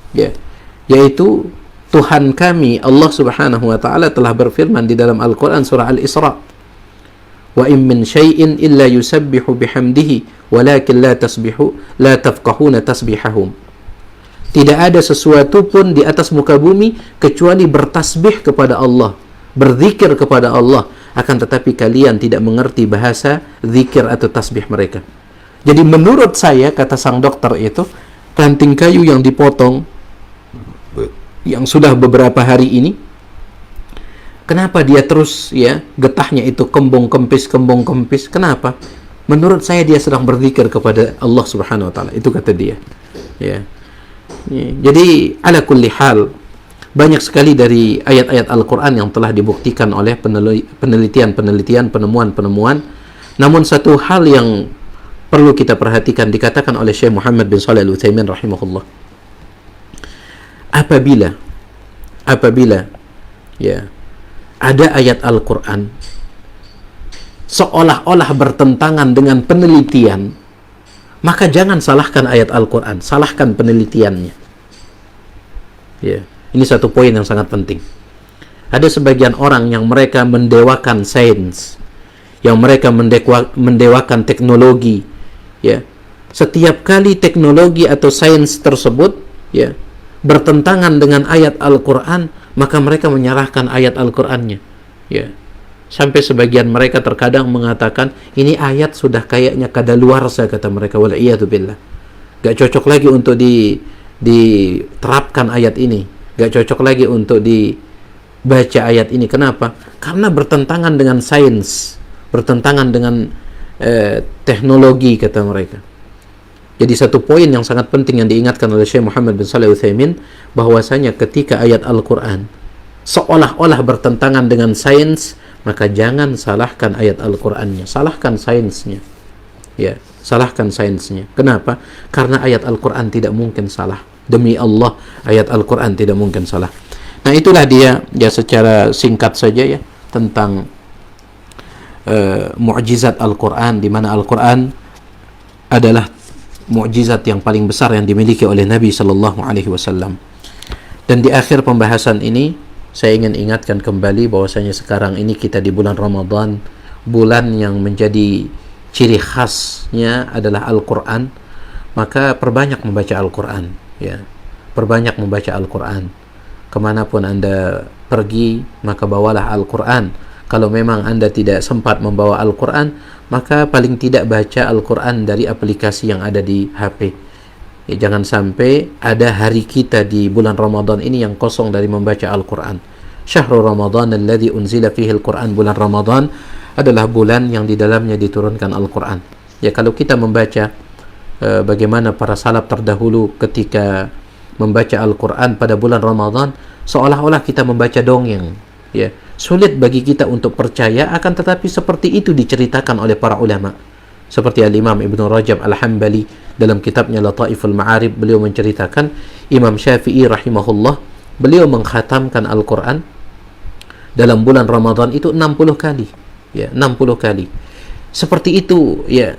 ya, yaitu Tuhan kami Allah Subhanahu wa taala telah berfirman di dalam Al-Qur'an surah Al-Isra, "Wa in min syai'in illa yusabbihu bihamdihi walakin la tafqahuna tasbihahum." Tidak ada sesuatu pun di atas muka bumi kecuali bertasbih kepada Allah, berzikir kepada Allah, akan tetapi kalian tidak mengerti bahasa zikir atau tasbih mereka. Jadi menurut saya, kata sang dokter itu, ranting kayu yang dipotong yang sudah beberapa hari ini, kenapa dia terus, ya, getahnya itu kembung kempis? Kenapa? Menurut saya dia sedang berzikir kepada Allah Subhanahu wa taala. Itu kata dia. Ya. Jadi ala kulli hal, banyak sekali dari ayat-ayat Al-Quran yang telah dibuktikan oleh penelitian, penemuan. Namun satu hal yang perlu kita perhatikan, dikatakan oleh Syekh Muhammad bin Shalih Al-Utsaimin rahimahullah, apabila ya ada ayat Al-Quran seolah-olah bertentangan dengan penelitian, maka jangan salahkan ayat Al-Quran, salahkan penelitiannya. Ya, ini satu poin yang sangat penting. Ada sebagian orang yang mereka mendewakan sains, yang mereka mendewakan teknologi. Ya, setiap kali teknologi atau sains tersebut, ya, bertentangan dengan ayat Al-Quran, maka mereka menyalahkan ayat Al-Qurannya. Ya. Sampai sebagian mereka terkadang mengatakan, ini ayat sudah kayaknya kadaluarsa, kata mereka, wal'iyadzubillah. Gak cocok lagi untuk diterapkan ayat ini. Gak cocok lagi untuk dibaca ayat ini. Kenapa? Karena bertentangan dengan sains, bertentangan dengan teknologi, kata mereka. Jadi satu poin yang sangat penting yang diingatkan oleh Syekh Muhammad bin Shalih Al-Utsaimin, bahwasanya ketika ayat Al-Quran seolah-olah bertentangan dengan sains, maka jangan salahkan ayat Al-Qurannya, salahkan sainsnya. Ya, salahkan sainsnya. Kenapa? Karena ayat Al-Quran tidak mungkin salah. Demi Allah, ayat Al-Quran tidak mungkin salah. Nah, itulah dia, ya, secara singkat saja, ya, tentang mukjizat Al-Quran, di mana Al-Quran adalah mukjizat yang paling besar yang dimiliki oleh Nabi Sallallahu Alaihi Wasallam. Dan di akhir pembahasan ini saya ingin ingatkan kembali bahwasanya sekarang ini kita di bulan Ramadan, bulan yang menjadi ciri khasnya adalah Al-Quran. Maka perbanyak membaca Al-Quran, ya, perbanyak membaca Al-Quran. Kemanapun Anda pergi, maka bawalah Al-Quran. Kalau memang Anda tidak sempat membawa Al-Quran, maka paling tidak baca Al-Quran dari aplikasi yang ada di HP. Ya, jangan sampai ada hari kita di bulan Ramadan ini yang kosong dari membaca Al-Quran. Syahrul Ramadan alladzi unzila fihi Al-Quran. Bulan Ramadan adalah bulan yang di dalamnya diturunkan Al-Quran. Ya, kalau kita membaca bagaimana para salaf terdahulu ketika membaca Al-Quran pada bulan Ramadan, seolah-olah kita membaca dongeng. Ya, sulit bagi kita untuk percaya, akan tetapi seperti itu diceritakan oleh para ulama. Seperti Al-Imam Ibnu Rajab Al-Hambali dalam kitabnya Lataiful Ma'arib, beliau menceritakan Imam Syafi'i rahimahullah, beliau mengkhatamkan Al-Quran dalam bulan Ramadan itu 60 kali. Ya, 60 kali. Seperti itu, ya,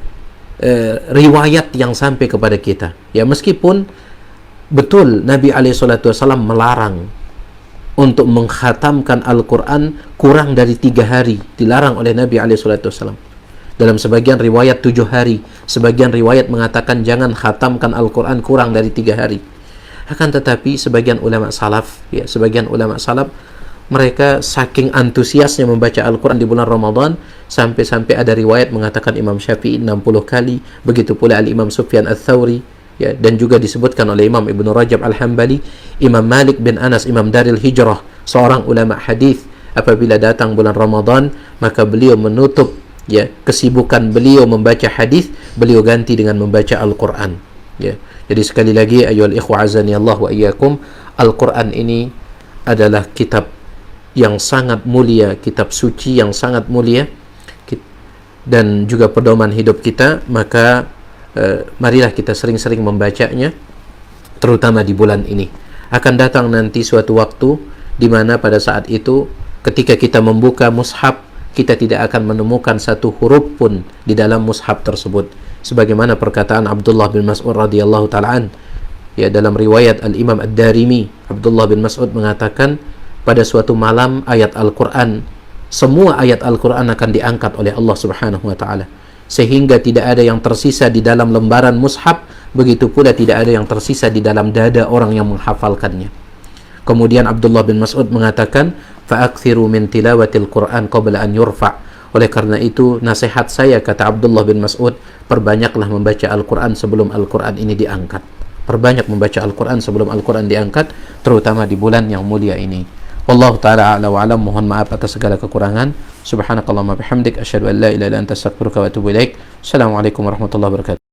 riwayat yang sampai kepada kita. Ya, meskipun betul Nabi SAW melarang untuk mengkhatamkan Al-Quran kurang dari 3 hari, dilarang oleh Nabi SAW. Dalam sebagian riwayat 7 hari, sebagian riwayat mengatakan jangan khatamkan Al-Quran kurang dari 3 hari. Akan tetapi sebagian ulama salaf, ya, sebagian ulama salaf, mereka saking antusiasnya membaca Al-Quran di bulan Ramadan, sampai-sampai ada riwayat mengatakan Imam Syafi'i 60 kali, begitu pula Al-Imam Sufyan Ats-Tsauri, ya, dan juga disebutkan oleh Imam Ibnu Rajab Al-Hambali, Imam Malik bin Anas, Imam Daril Hijrah, seorang ulama hadis, apabila datang bulan Ramadan, maka beliau menutup, ya, kesibukan beliau membaca hadis, beliau ganti dengan membaca Al-Quran. Ya. Jadi sekali lagi, ayyuhal ikhwa azani Allah wa iyyakum, Al-Quran ini adalah kitab yang sangat mulia, kitab suci yang sangat mulia, dan juga pedoman hidup kita. Maka marilah kita sering-sering membacanya, terutama di bulan ini. Akan datang nanti suatu waktu di mana pada saat itu ketika kita membuka mushaf, kita tidak akan menemukan satu huruf pun di dalam mushaf tersebut, sebagaimana perkataan Abdullah bin Mas'ud radhiyallahu ta'ala an. Ya, dalam riwayat Al-Imam Ad-Darimi, Abdullah bin Mas'ud mengatakan pada suatu malam ayat Al-Quran, semua ayat Al-Quran akan diangkat oleh Allah Subhanahu wa ta'ala, sehingga tidak ada yang tersisa di dalam lembaran mushaf, begitu pula tidak ada yang tersisa di dalam dada orang yang menghafalkannya. Kemudian Abdullah bin Mas'ud mengatakan, fa'akthiru min tilawatil Qur'an qabla an yurfa'. Oleh karena itu, nasihat saya, kata Abdullah bin Mas'ud, perbanyaklah membaca Al-Quran sebelum Al-Quran ini diangkat. Perbanyak membaca Al-Quran sebelum Al-Quran diangkat, terutama di bulan yang mulia ini. Wallahu ta'ala a'la wa a'lam. Mohon maaf atas segala kekurangan. Subhanakallahumma bihamdik, asyhadu an la ilaha illa anta, astaghfiruka wa atubu ilaik. Assalamualaikum warahmatullahi wabarakatuh.